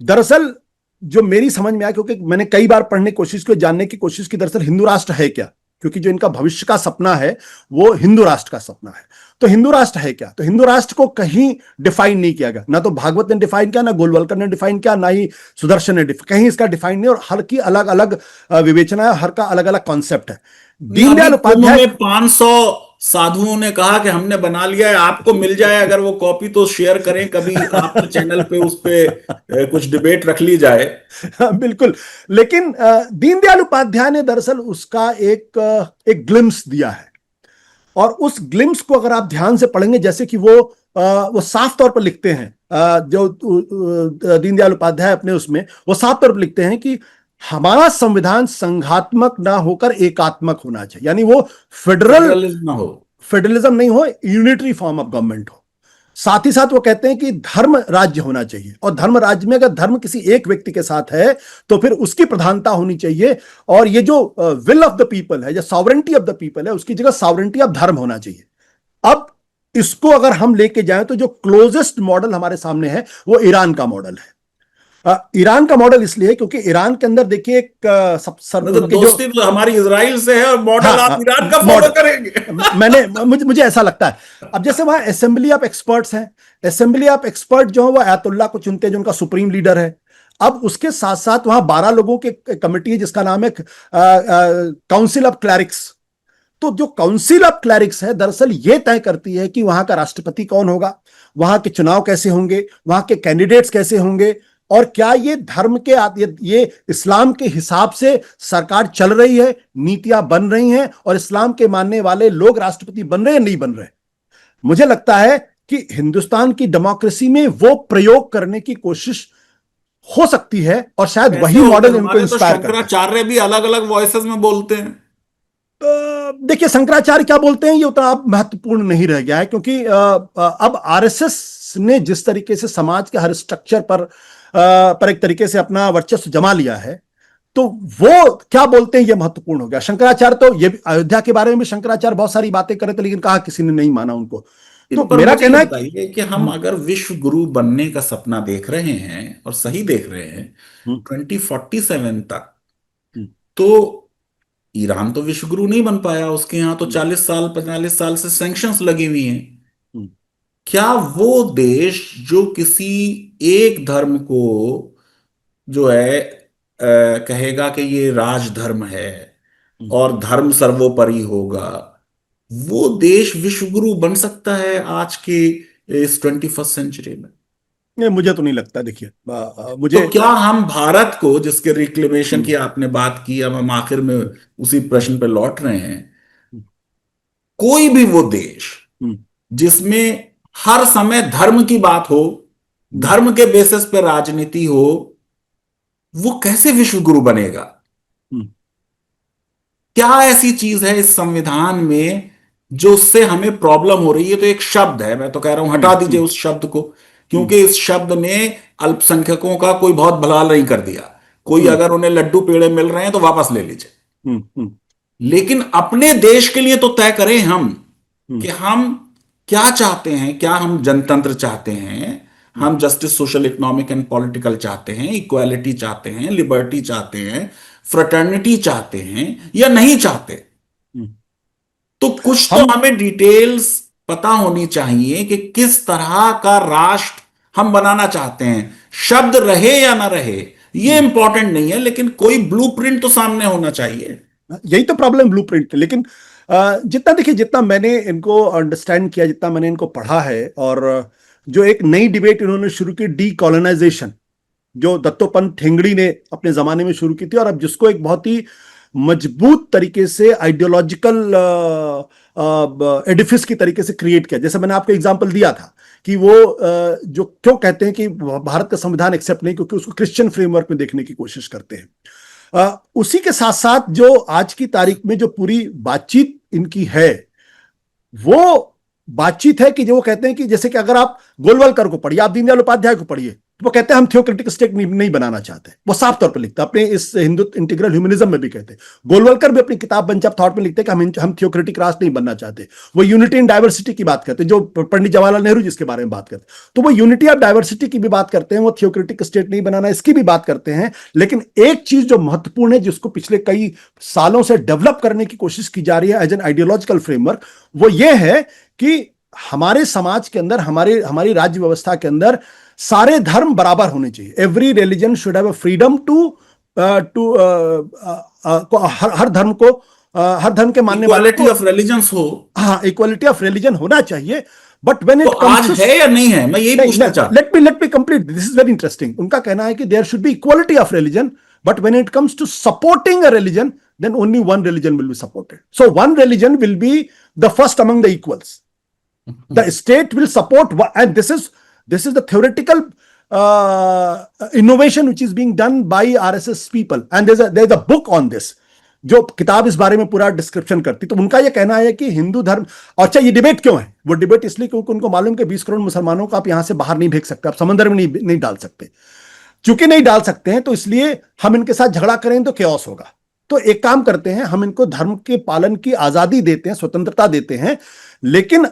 दरअसल जो मेरी समझ में आया, क्योंकि मैंने कई बार पढ़ने की कोशिश की, जानने की कोशिश की, दरअसल हिंदू राष्ट्र है क्या, क्योंकि जो इनका भविष्य का सपना है वो हिंदू राष्ट्र का सपना है। तो हिंदू राष्ट्र है क्या, तो हिंदू राष्ट्र को कहीं डिफाइन नहीं किया गया, ना तो भागवत ने डिफाइन किया, ना गोलवलकर ने डिफाइन किया, ना ही सुदर्शन ने कहीं इसका डिफाइन नहीं। और हर की अलग अलग विवेचना है, हर का अलग अलग कॉन्सेप्ट है। नहीं, अभी दीनदयाल कुंभ उपाध्याय, में 500 साधुओं ने कहा कि हमने बना लिया है, आपको मिल जाए अगर वो कॉपी तो शेयर करें, कभी आपके चैनल पे उस पे कुछ डिबेट रख ली जाए। बिल्कुल। लेकिन दीनदयाल उपाध्याय ने दरअसल उसका एक ग्लिम्स दिया है। और उस ग्लिम्स को अगर आप ध्यान से पढ़ेंगे, जैसे कि वो साफ तौर पर लिखते हैं, जो दीनदयाल उपाध्याय अपने उसमें वो साफ तौर पर लिखते हैं कि हमारा संविधान संघात्मक ना होकर एकात्मक होना चाहिए। यानी वो फेडरल फेडरलिज्म ना हो। फेडरलिज्म नहीं हो, यूनिटरी फॉर्म ऑफ गवर्नमेंट हो। साथ ही साथ वो कहते हैं कि धर्म राज्य होना चाहिए, और धर्म राज्य में अगर धर्म किसी एक व्यक्ति के साथ है तो फिर उसकी प्रधानता होनी चाहिए। और ये जो विल ऑफ द पीपल है, जो सॉवरेंटी ऑफ द पीपल है, उसकी जगह सॉवरेंटी ऑफ धर्म होना चाहिए। अब इसको अगर हम लेके जाएं तो जो क्लोजेस्ट मॉडल हमारे सामने है वो ईरान का मॉडल है। ईरान का मॉडल इसलिए क्योंकि ईरान के अंदर देखिए एक मतलब उनके जो, दोस्ती तो हमारी इजराइल से है और हाँ मॉडल आप हाँ, ईरान का फॉलो मॉडल, करेंगे। मुझे ऐसा लगता है। अब जैसे वहां असेंबली ऑफ एक्सपर्ट्स हैं, असेंबली ऑफ एक्सपर्ट जो है वो आयतुल्ला को चुनते हैं, जो उनका सुप्रीम लीडर है। अब उसके साथ साथ वहां 12 लोगों की कमेटी है जिसका नाम है काउंसिल ऑफ क्लैरिक्स। तो जो काउंसिल ऑफ क्लरिक्स है दरअसल ये तय करती है कि वहां का राष्ट्रपति कौन होगा, वहां के चुनाव कैसे होंगे, वहां के कैंडिडेट्स कैसे होंगे, और क्या ये धर्म के ये इस्लाम के हिसाब से सरकार चल रही है, नीतियां बन रही हैं, और इस्लाम के मानने वाले लोग राष्ट्रपति बन रहे हैं नहीं बन रहे। मुझे लगता है कि हिंदुस्तान की डेमोक्रेसी में वो प्रयोग करने की कोशिश हो सकती है, और शायद कैसे वही होगा? मॉडल इनको हमारे तो इंस्पायर करता है। शंकराचार्य भी अलग अलग वॉइसेस में बोलते हैं। देखिए शंकराचार्य क्या बोलते हैं ये उतना अब महत्वपूर्ण नहीं रह गया है, क्योंकि अब आरएसएस ने जिस तरीके से समाज के हर स्ट्रक्चर पर एक तरीके से अपना वर्चस्व जमा लिया है, तो वो क्या बोलते हैं ये महत्वपूर्ण हो गया। शंकराचार्य तो ये अयोध्या के बारे में भी शंकराचार्य बहुत सारी बातें करे थे, लेकिन कहा किसी ने नहीं माना उनको। तो पर मेरा मुझे ये कहना है कि बताइए कि हम अगर विश्व गुरु बनने का सपना देख रहे हैं और सही देख रहे हैं हम्म, 2047 तक, हम्म, तो ईरान तो विश्व गुरु नहीं बन पाया, उसके यहाँ तो हम्म, 40 साल 45 साल से सैंक्शंस लगी हुई हैं। हम्म, क्या वो देश जो किसी एक धर्म को जो है कहेगा कि ये राजधर्म है हम्म। और धर्म सर्वोपरि होगा, वो देश विश्वगुरु बन सकता है आज के इस 21st सेंचुरी में? नहीं, मुझे तो नहीं लगता। देखिए तो मुझे क्या हम भारत को, जिसके रिक्लेमेशन हम्म, की आपने बात की, अब हम आखिर में उसी प्रश्न पे लौट रहे हैं, हम्म, कोई भी वो देश हम्म, जिसमें हर समय धर्म की बात हो, हम्म, धर्म के बेसिस पे राजनीति हो, वो कैसे विश्वगुरु बनेगा? हम्म, क्या ऐसी चीज है इस संविधान में जो उससे हमें प्रॉब्लम हो रही है? तो एक शब्द है, मैं तो कह रहा हूं हटा दीजिए हम्म, उस शब्द को, हम्म, क्योंकि इस शब्द ने अल्पसंख्यकों का कोई बहुत भला नहीं कर दिया। कोई हम्म, अगर उन्हें लड्डू पेड़े मिल रहे हैं तो वापस ले लीजिए, हम्म, हम्म, लेकिन अपने देश के लिए तो तय करें हम हम्म, कि हम क्या चाहते हैं। क्या हम जनतंत्र चाहते हैं, हम्म, हम justice social economic and political चाहते हैं, इक्वालिटी चाहते हैं, लिबर्टी चाहते हैं, फ्रेटर्निटी चाहते हैं, या नहीं चाहते? हम्म। तो कुछ तो हम हमें डिटेल्स पता होनी चाहिए कि किस तरह का राष्ट्र हम बनाना चाहते हैं। शब्द रहे या ना रहे ये हम्म, इंपॉर्टेंट नहीं है, लेकिन कोई ब्लूप्रिंट तो सामने होना चाहिए। यही तो प्रॉब्लम ब्लूप्रिंट है। लेकिन जितना देखिए, जितना मैंने इनको अंडरस्टैंड किया, जितना मैंने इनको पढ़ा है, और जो एक नई डिबेट इन्होंने शुरू की, डी कॉलोनाइजेशन, जो दत्तोपंत ठेंगड़ी ने अपने जमाने में शुरू की थी, और अब जिसको एक बहुत ही मजबूत तरीके से आइडियोलॉजिकल एडिफिस की तरीके से क्रिएट किया। जैसे मैंने आपको एग्जांपल दिया था कि वो जो क्यों कहते हैं कि भारत का संविधान एक्सेप्ट नहीं, क्योंकि उसको क्रिश्चियन फ्रेमवर्क में देखने की कोशिश करते हैं। उसी के साथ साथ जो आज की तारीख में जो पूरी बातचीत इनकी है, वो बातचीत है कि जो वो कहते हैं कि जैसे कि अगर आप गोलवलकर को पढ़िए, आप दीनदयाल उपाध्याय को पढ़िए, तो वो कहते हैं हम थियोक्रेटिक स्टेट नहीं बनाना चाहते। वो साफ तौर पर लिखते हैं, अपने इस हिंदू इंटीग्रल ह्यूमनिज्म में भी कहते हैं। गोलवलकर भी अपनी किताब बंच ऑफ थॉट में लिखते हैं कि हम थियोक्रेटिक राष्ट्र नहीं बनना चाहते। वो यूनिटी इन डाइवर्सिटी की बात करते हैं, जो पंडित जवाहरलाल नेहरू जिसके बारे में बात करते हैं, तो वो यूनिटी ऑफ डाइवर्सिटी की भी बात करते हैं, वो थियोक्रेटिक स्टेट नहीं बनाना इसकी भी बात करते हैं। लेकिन एक चीज जो महत्वपूर्ण है, जिसको पिछले कई सालों से डेवलप करने की कोशिश की जा रही है एज एन आइडियोलॉजिकल फ्रेमवर्क, वो ये है कि हमारे समाज के अंदर, हमारे हमारी राज्य व्यवस्था के अंदर सारे धर्म बराबर होने चाहिए। Every religion should have a freedom to to हर धर्म को हर धर्म के मानने वालों इक्वालिटी को, ऑफ रिलीजन्स हो। हाँ, इक्वालिटी ऑफ रिलीजन होना चाहिए। बट व्हेन तो इट कम्स आज टू, है या नहीं है, मैं यही नहीं, पूछना चाहता let me complete, this is very interesting. उनका कहना है कि there should be equality of religion, but when it comes to supporting a religion, then only one religion will be supported. So one religion will be the first among the equals. हूं। The state will support, and this is the theoretical innovation which is being done by RSS people, and there's a book on this, जो किताब इस बारे में पूरा डिस्क्रिप्शन करती। तो उनका यह कहना है कि हिंदू धर्म, और अच्छा, ये डिबेट क्यों है? वो डिबेट इसलिए क्योंकि उनको मालूम कि 20 करोड़ मुसलमानों को आप यहां से बाहर नहीं भेज सकते, आप समंदर में नहीं डाल सकते। चूंकि नहीं डाल सकते हैं, तो इसलिए हम इनके साथ झगड़ा करें तो केओस होगा। तो एक काम करते हैं, हम इनको धर्म के पालन की आजादी देते हैं, स्वतंत्रता देते हैं। लेकिन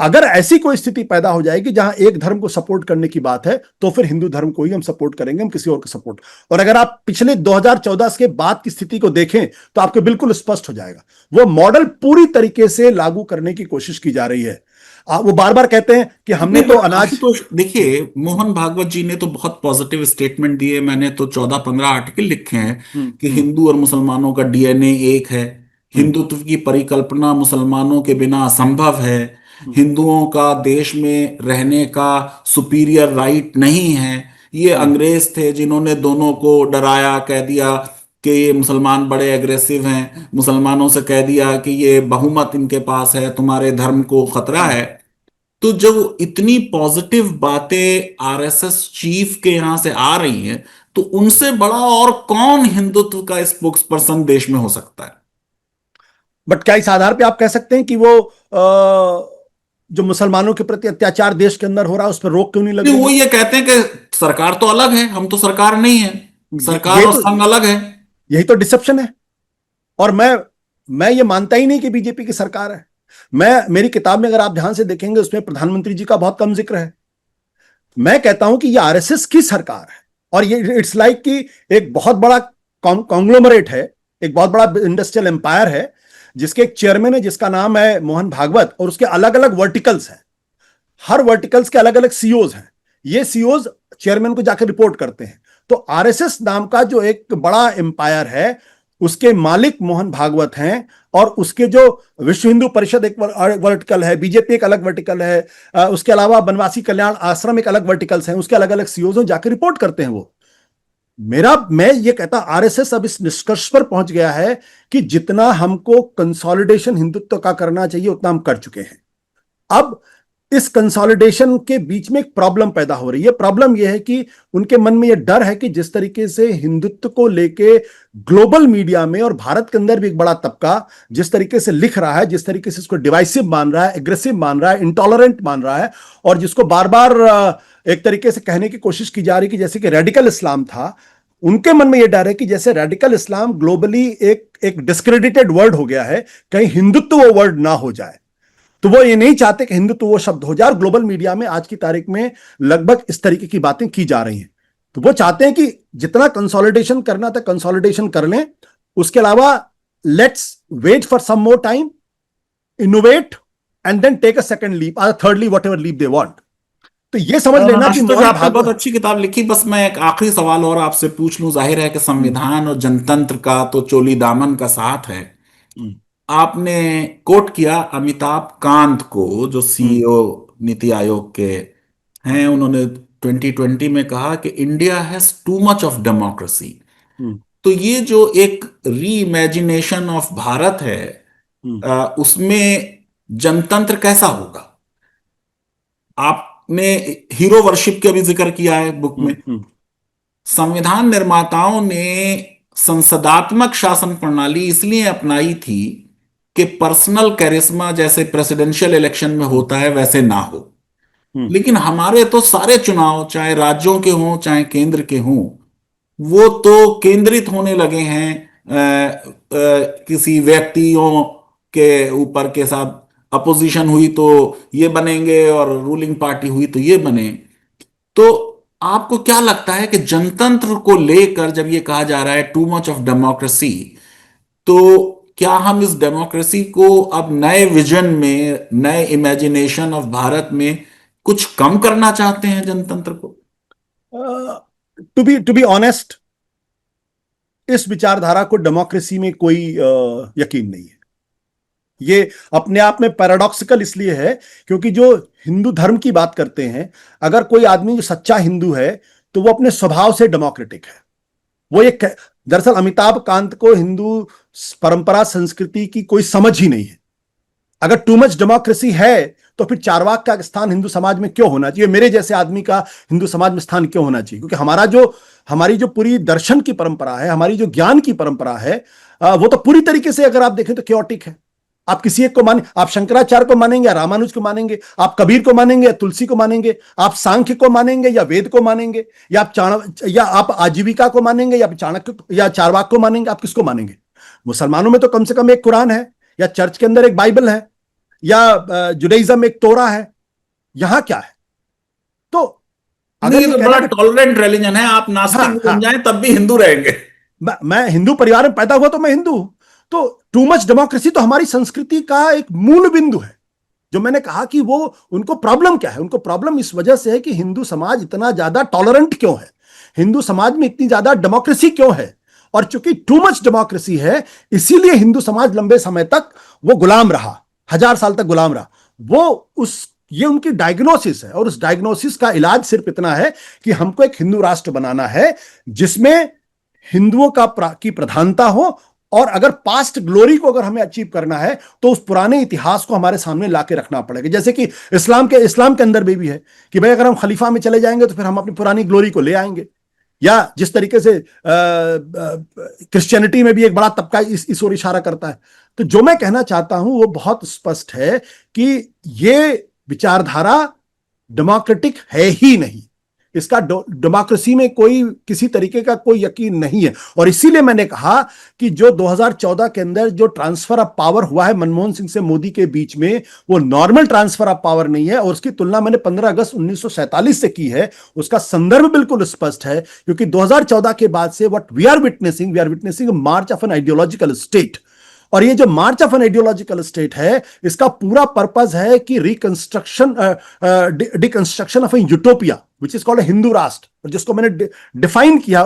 अगर ऐसी कोई स्थिति पैदा हो जाएगी जहां एक धर्म को सपोर्ट करने की बात है, तो फिर हिंदू धर्म को ही हम सपोर्ट करेंगे, हम किसी और को सपोर्ट। और अगर आप पिछले 2014 के बाद की स्थिति को देखें, तो आपको बिल्कुल स्पष्ट हो जाएगा। वो मॉडल पूरी तरीके से लागू करने की कोशिश की जा रही है। वो बार बार कहते हैं कि हमने नहीं, तो बट अनाज, आशुतोष देखिए, मोहन भागवत जी ने तो बहुत पॉजिटिव स्टेटमेंट दिए। मैंने तो 14-15 आर्टिकल लिखे हैं हम्म, कि हिंदू और मुसलमानों का डीएनए एक है, हम्म। हिंदुत्व की परिकल्पना मुसलमानों के बिना असंभव है, हम्म। हिंदुओं का देश में रहने का सुपीरियर राइट नहीं है। ये हम्म। अंग्रेज थे जिन्होंने दोनों को डराया, कह दिया कि ये मुसलमान बड़े एग्रेसिव हैं, मुसलमानों से कह दिया कि ये बहुमत इनके पास है, तुम्हारे धर्म को खतरा हम्म। है। तो जब इतनी पॉजिटिव बातें आरएसएस चीफ के यहाँ से आ रही हैं, तो उनसे बड़ा और कौन हिंदुत्व का स्पोक्स पर्सन देश में हो सकता है? बट क्या इस आधार पे आप कह सकते हैं कि वो जो मुसलमानों के प्रति अत्याचार देश के अंदर हो रहा है उस पर रोक क्यों नहीं लग नहीं, रही वो है? ये कहते हैं कि सरकार तो अलग है, हम तो सरकार नहीं है, सरकार ये और तो संघ अलग है। यही तो डिसेप्शन है। और मैं ये मानता ही नहीं कि बीजेपी की सरकार है। मेरी किताब में अगर आप ध्यान से देखेंगे उसमें प्रधानमंत्री जी का बहुत कम जिक्र है। मैं कहता हूं कि ये आरएसएस की सरकार है। और ये इट्स लाइक कि एक बहुत बड़ा कॉन्ग्लोमरेट है, एक बहुत बड़ा इंडस्ट्रियल एम्पायर है, जिसके एक चेयरमैन है जिसका नाम है मोहन भागवत, और उसके अलग अलग वर्टिकल्स हैं। हर वर्टिकल्स के अलग अलग सीईओज हैं। ये सीईओज चेयरमैन को जाकर रिपोर्ट करते हैं। तो आरएसएस नाम का जो एक बड़ा एम्पायर है, उसके मालिक मोहन भागवत हैं। और उसके जो विश्व हिंदू परिषद एक वर्टिकल है, बीजेपी एक अलग वर्टिकल है, उसके अलावा बनवासी कल्याण आश्रम एक अलग वर्टिकल्स हैं, उसके अलग अलग सीईओज जाकर रिपोर्ट करते हैं वो। मैं ये कहता आरएसएस अब इस निष्कर्ष पर पहुंच गया है कि जितना हमको कंसोलिडेशन हिंदुत्व का करना चाहिए उतना हम कर चुके हैं। अब इस कंसोलिडेशन के बीच में एक प्रॉब्लम पैदा हो रही है। प्रॉब्लम यह है कि उनके मन में यह डर है कि जिस तरीके से हिंदुत्व को लेके ग्लोबल मीडिया में और भारत के अंदर भी एक बड़ा तबका जिस तरीके से लिख रहा है, जिस तरीके से इसको डिवाइसिव मान रहा है, एग्रेसिव मान रहा है, इंटॉलरेंट मान रहा है, और जिसको बार बार एक तरीके से कहने की कोशिश की जा रही कि जैसे कि रेडिकल इस्लाम था, उनके मन में यह डर है कि जैसे रेडिकल इस्लाम ग्लोबली एक एक डिस्क्रेडिटेड वर्ड हो गया है, कहीं हिंदुत्व वो वर्ड ना हो जाए। तो वो ये नहीं चाहते कि हिंदुत्व वो शब्द हो जाए। और ग्लोबल मीडिया में आज की तारीख में लगभग इस तरीके की बातें की जा रही हैं। तो वो चाहते हैं कि जितना कंसोलिडेशन करना था कंसोलिडेशन कर लें, उसके अलावा let's wait for some more time, innovate and then take a second leap, third leap, whatever leap they want. तो ये समझ लेना कि आशुतोष, मोहन आपने बहुत भागवत। अच्छी किताब लिखी। बस मैं एक आखिरी सवाल और आपसे पूछ लूं। जाहिर है कि संविधान और जनतंत्र का तो चोली दामन का साथ है। आपने कोट किया अमिताभ कांत को, जो सीईओ नीति आयोग के हैं। उन्होंने 2020 में कहा कि India has too much of democracy. तो ये जो एक री इमेजिनेशन ऑफ भारत है, उसमें जनतंत्र कैसा होगा? आपने हीरो वर्शिप का भी जिक्र किया है बुक में। संविधान निर्माताओं ने संसदात्मक शासन प्रणाली इसलिए अपनाई थी कि पर्सनल कैरिस्मा जैसे प्रेसिडेंशियल इलेक्शन में होता है वैसे ना हो। लेकिन हमारे तो सारे चुनाव, चाहे राज्यों के हों चाहे केंद्र के हों, वो तो केंद्रित होने लगे हैं किसी व्यक्तियों के ऊपर के साथ। अपोजिशन हुई तो ये बनेंगे और रूलिंग पार्टी हुई तो ये बने। तो आपको क्या लगता है कि जनतंत्र को लेकर जब ये कहा जा रहा है टू मच ऑफ डेमोक्रेसी, तो क्या हम इस डेमोक्रेसी को अब नए विजन में, नए इमेजिनेशन ऑफ भारत में कुछ कम करना चाहते हैं जनतंत्र को? टू बी ऑनेस्ट, इस विचारधारा को डेमोक्रेसी में कोई यकीन नहीं है। ये अपने आप में पैराडॉक्सिकल इसलिए है क्योंकि जो हिंदू धर्म की बात करते हैं, अगर कोई आदमी जो सच्चा हिंदू है तो वो अपने स्वभाव से डेमोक्रेटिक है। वो ये दरअसल अमिताभ कांत को हिंदू परंपरा संस्कृति की कोई समझ ही नहीं है। अगर टू मच डेमोक्रेसी है तो फिर चारवाक का स्थान हिंदू समाज में क्यों होना चाहिए, मेरे जैसे आदमी का हिंदू समाज में स्थान क्यों होना चाहिए? क्योंकि हमारी जो पूरी दर्शन की परंपरा है, हमारी जो ज्ञान की परंपरा है, वो तो पूरी तरीके से अगर आप देखें तो क्योटिक है। आप किसी एक को माने, आप शंकराचार्य को मानेंगे या रामानुज को मानेंगे, आप कबीर को मानेंगे या तुलसी को मानेंगे, आप सांख्य को मानेंगे या वेद को मानेंगे, या आप आजीविका को मानेंगे या चाणक्य या चारवाक को मानेंगे, आप किसको मानेंगे? मुसलमानों में तो कम से कम एक कुरान है, या चर्च के अंदर एक बाइबल है, या जुडाइज्म में एक तोरा है। यहां क्या है? तो नहीं, अगर ये ये तो कहना बड़ा कि टॉलरेंट रिलीजन है। आप नास्तिक हाँ भी बन हाँ, जाएं तब भी हिंदू रहेंगे। मैं हिंदू परिवार में पैदा हुआ तो मैं हिंदू हूं। तो टू मच डेमोक्रेसी तो हमारी संस्कृति का एक मूल बिंदु है। जो मैंने कहा कि वो उनको प्रॉब्लम क्या है, उनको प्रॉब्लम इस वजह से है कि हिंदू समाज इतना ज्यादा टॉलरेंट क्यों है, हिंदू समाज में इतनी ज्यादा डेमोक्रेसी क्यों है। और चूंकि टू मच डेमोक्रेसी है, इसीलिए हिंदू समाज लंबे समय तक वो गुलाम रहा, 1000 साल तक गुलाम रहा। वो उस ये उनकी डायग्नोसिस है, और उस डायग्नोसिस का इलाज सिर्फ इतना है कि हमको एक हिंदू राष्ट्र बनाना है जिसमें हिंदुओं की प्रधानता हो, और अगर पास्ट ग्लोरी को अगर हमें अचीव करना है तो उस पुराने इतिहास को हमारे सामने लाके रखना पड़ेगा। जैसे कि इस्लाम के अंदर भी है कि भाई अगर हम खलीफा में चले जाएंगे तो फिर हम अपनी पुरानी ग्लोरी को ले आएंगे, या जिस तरीके से क्रिश्चियनिटी में भी एक बड़ा तबका इस ओर इशारा करता है। तो जो मैं कहना चाहता हूं वो बहुत स्पष्ट है कि ये विचारधारा डेमोक्रेटिक है ही नहीं, इसका डेमोक्रेसी में कोई किसी तरीके का कोई यकीन नहीं है। और इसीलिए मैंने कहा कि जो 2014 के अंदर जो ट्रांसफर ऑफ पावर हुआ है मनमोहन सिंह से मोदी के बीच में, वो नॉर्मल ट्रांसफर ऑफ पावर नहीं है। और उसकी तुलना मैंने 15 अगस्त 1947 से की है, उसका संदर्भ बिल्कुल स्पष्ट है, क्योंकि 2014 के बाद से what we are witnessing march of an ideological state. और ये जो march of an ideological state है, इसका पूरा पर्पस है कि deconstruction of a utopia which is called Hindu Rashtra, जिसको मैंने डिफाइन किया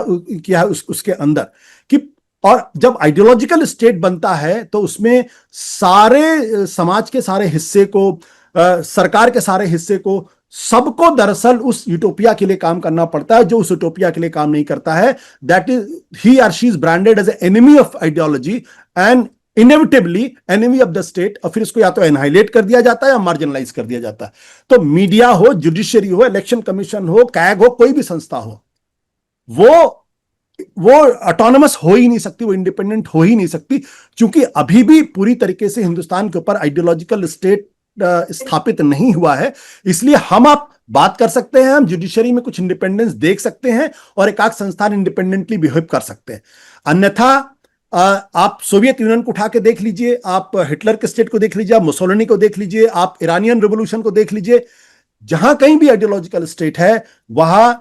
है उसके अंदर कि, और जब आइडियोलॉजिकल स्टेट बनता है तो उसमें सारे समाज के सारे हिस्से को, सरकार के सारे हिस्से को, सबको दरअसल उस यूटोपिया के लिए काम करना पड़ता है। जो उस यूटोपिया के लिए काम नहीं करता है, दैट इज ही और she is branded as enemy of ideology and inevitably enemy of the state. और फिर इसको या तो एनहाइलेट कर दिया जाता है या मार्जिनलाइज कर दिया जाता है। तो मीडिया हो, जुडिशरी हो, इलेक्शन कमीशन हो, कैग हो, कोई भी संस्था हो, वो ऑटोनमस हो ही नहीं सकती, वो इंडिपेंडेंट हो ही नहीं सकती, क्योंकि अभी भी पूरी तरीके से हिंदुस्तान के ऊपर आइडियोलॉजिकल स्टेट स्थापित नहीं हुआ है। इसलिए हम आप बात कर सकते हैं, हम जुडिशरी में कुछ इंडिपेंडेंस देख सकते हैं और एक आध संस्थान इंडिपेंडेंटली बिहेव कर सकते हैं। अन्यथा आप सोवियत यूनियन को उठा के देख लीजिए, आप हिटलर के स्टेट को देख लीजिए, आप मुसोलिनी को देख लीजिए, आप ईरानियन रिवॉल्यूशन को देख लीजिए, जहां कहीं भी आइडियोलॉजिकल स्टेट है वहां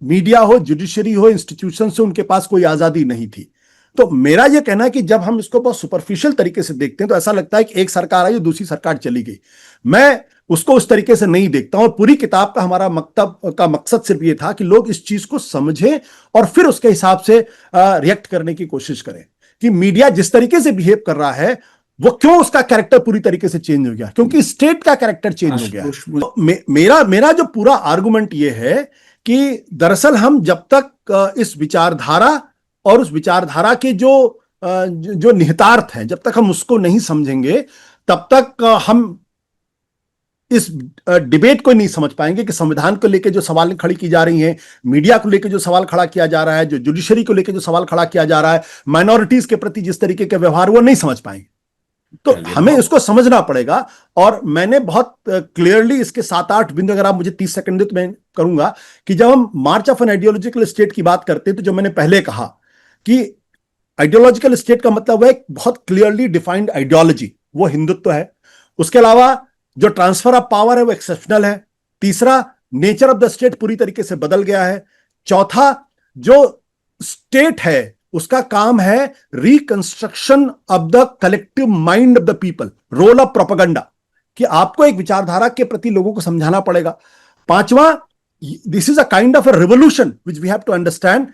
मीडिया हो, जुडिशरी हो, इंस्टीट्यूशन से उनके पास कोई आजादी नहीं थी। तो मेरा यह कहना है कि जब हम इसको बहुत सुपरफिशियल तरीके से देखते हैं तो ऐसा लगता है कि एक सरकार आई, दूसरी सरकार चली गई। मैं उसको उस तरीके से नहीं देखता हूं। और पूरी किताब का हमारा मकसद सिर्फ ये था कि लोग इस चीज को समझें और फिर उसके हिसाब से रिएक्ट करने की कोशिश करें कि मीडिया जिस तरीके से बिहेव कर रहा है वो क्यों उसका कैरेक्टर पूरी तरीके से चेंज हो गया, क्योंकि स्टेट का कैरेक्टर चेंज हो गया। तो मेरा जो पूरा आर्गुमेंट ये है कि दरअसल हम जब तक इस विचारधारा और उस विचारधारा के जो निहितार्थ हैं, जब तक हम उसको नहीं समझेंगे तब तक हम इस डिबेट को नहीं समझ पाएंगे कि संविधान को लेकर जो सवाल खड़ी की जा रही हैं, मीडिया को लेकर जो सवाल खड़ा किया जा रहा है, जो जुडिशरी को लेकर जो सवाल खड़ा किया जा रहा है, माइनॉरिटीज के प्रति जिस तरीके के व्यवहार, वो नहीं समझ पाएंगे। तो हमें इसको समझना पड़ेगा। और मैंने बहुत क्लियरली इसके 7-8 बिंदु, अगर आप मुझे 30 सेकंड दे तो मैं करूंगा कि जब हम मार्च ऑफ एन आइडियोलॉजिकल स्टेट की बात करते हैं तो जो मैंने पहले कहा कि आइडियोलॉजिकल स्टेट का मतलब है बहुत क्लियरली डिफाइंड आइडियोलॉजी, वो हिंदुत्व है। उसके अलावा जो ट्रांसफर ऑफ पावर है वो एक्सेप्शनल है। तीसरा, नेचर ऑफ द स्टेट पूरी तरीके से बदल गया है। चौथा, जो स्टेट है उसका काम है reconstruction of the collective mind of the people, role of propaganda, कि आपको एक विचारधारा के प्रति लोगों को समझाना पड़ेगा। पांचवा, this is a kind of a revolution which we have to understand,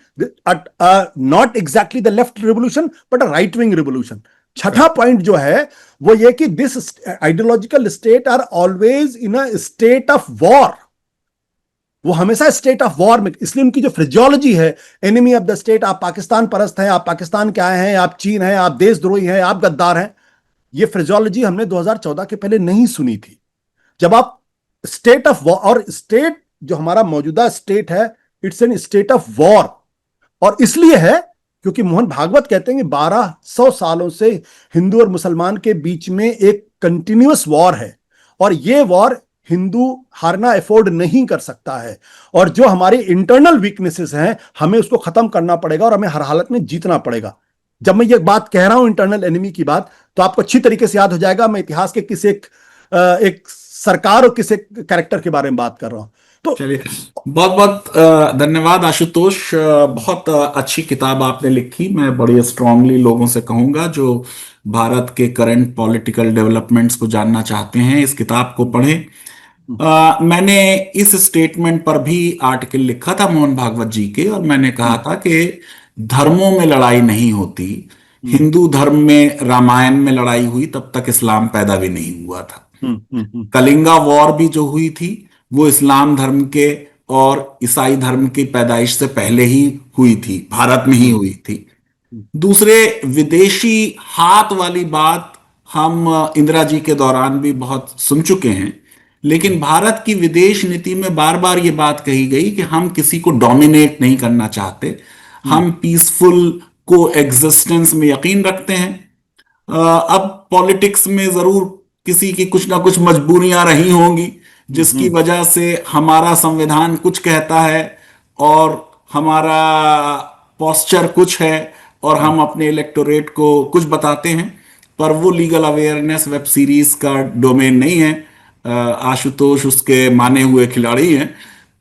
not exactly the left revolution but a right wing revolution. छठा पॉइंट जो है वो ये कि this ideological state are always in a state of war, वो हमेशा स्टेट ऑफ वॉर में, इसलिए उनकी जो फ्रेजियोलॉजी है, एनिमी ऑफ द स्टेट, आप पाकिस्तान परस्त हैं, आप पाकिस्तान के आए हैं, आप चीन हैं, आप देशद्रोही हैं, आप गद्दार हैं, ये फ्रेजियोलॉजी हमने 2014 के पहले नहीं सुनी थी। जब आप स्टेट ऑफ वॉर, और स्टेट जो हमारा मौजूदा स्टेट है it's an state of war, और इसलिए है क्योंकि मोहन भागवत कहते हैं कि 1200 सालों से हिंदू और मुसलमान के बीच में एक कंटिन्यूअस वॉर है, और ये वॉर हिंदू हारना अफोर्ड नहीं कर सकता है। और जो हमारी इंटरनल वीकनेसेस हैं हमें उसको खत्म करना पड़ेगा और हमें हर हालत में जीतना पड़ेगा। जब मैं ये बात कह रहा हूं इंटरनल एनिमी की बात, तो आपको अच्छी तरीके से याद हो जाएगा मैं इतिहास के किसी एक सरकार और किसी कैरेक्टर के बारे में बात कर रहा हूं। तो चलिए, बहुत बहुत धन्यवाद आशुतोष। बहुत अच्छी किताब आपने लिखी। मैं बड़ी स्ट्रांगली लोगों से कहूंगा जो भारत के करंट पॉलिटिकल डेवलपमेंट्स को जानना चाहते हैं इस किताब को पढ़ें। मैंने इस स्टेटमेंट पर भी आर्टिकल लिखा था मोहन भागवत जी के, और मैंने कहा था कि धर्मों में लड़ाई नहीं होती। हम्म हिंदू धर्म में रामायण में लड़ाई हुई, तब तक इस्लाम पैदा भी नहीं हुआ था। हम्म। कलिंगा वॉर भी जो हुई थी, वो इस्लाम धर्म के और ईसाई धर्म की पैदाइश से पहले ही हुई थी, भारत में ही हम्म हुई थी। दूसरे, विदेशी हाथ वाली बात हम इंदिरा जी के दौरान भी बहुत सुन चुके हैं। लेकिन भारत की विदेश नीति में बार बार ये बात कही गई कि हम किसी को डोमिनेट नहीं करना चाहते, हम्म हम पीसफुल को एग्जिस्टेंस में यकीन रखते हैं। अब पॉलिटिक्स में जरूर किसी की कुछ ना कुछ मजबूरियां रही होंगी, जिसकी हम्म वजह से हमारा संविधान कुछ कहता है और हमारा पोस्चर कुछ है, और हम अपने इलेक्टोरेट को कुछ बताते हैं। पर वो लीगल अवेयरनेस वेब सीरीज का डोमेन नहीं है। आशुतोष उसके माने हुए खिलाड़ी हैं।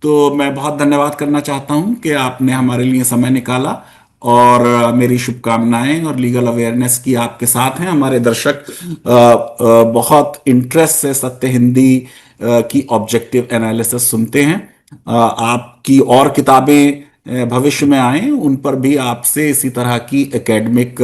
तो मैं बहुत धन्यवाद करना चाहता हूं कि आपने हमारे लिए समय निकाला, और मेरी शुभकामनाएं और लीगल अवेयरनेस की आपके साथ हैं। हमारे दर्शक बहुत इंटरेस्ट से सत्य हिंदी की ऑब्जेक्टिव एनालिसिस सुनते हैं। आपकी और किताबें भविष्य में आए, उन पर भी आपसे इसी तरह की एकेडमिक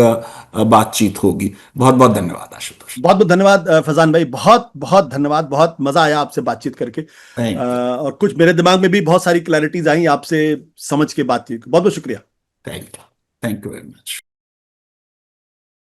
बातचीत होगी। बहुत बहुत धन्यवाद आशुतोष। बहुत बहुत धन्यवाद फैजान भाई, बहुत बहुत धन्यवाद। बहुत मजा आया आपसे बातचीत करके। Thank you. और कुछ मेरे दिमाग में भी बहुत सारी क्लैरिटीज आई आपसे समझ के बातचीत। बहुत बहुत शुक्रिया। Thank you. Thank you very much.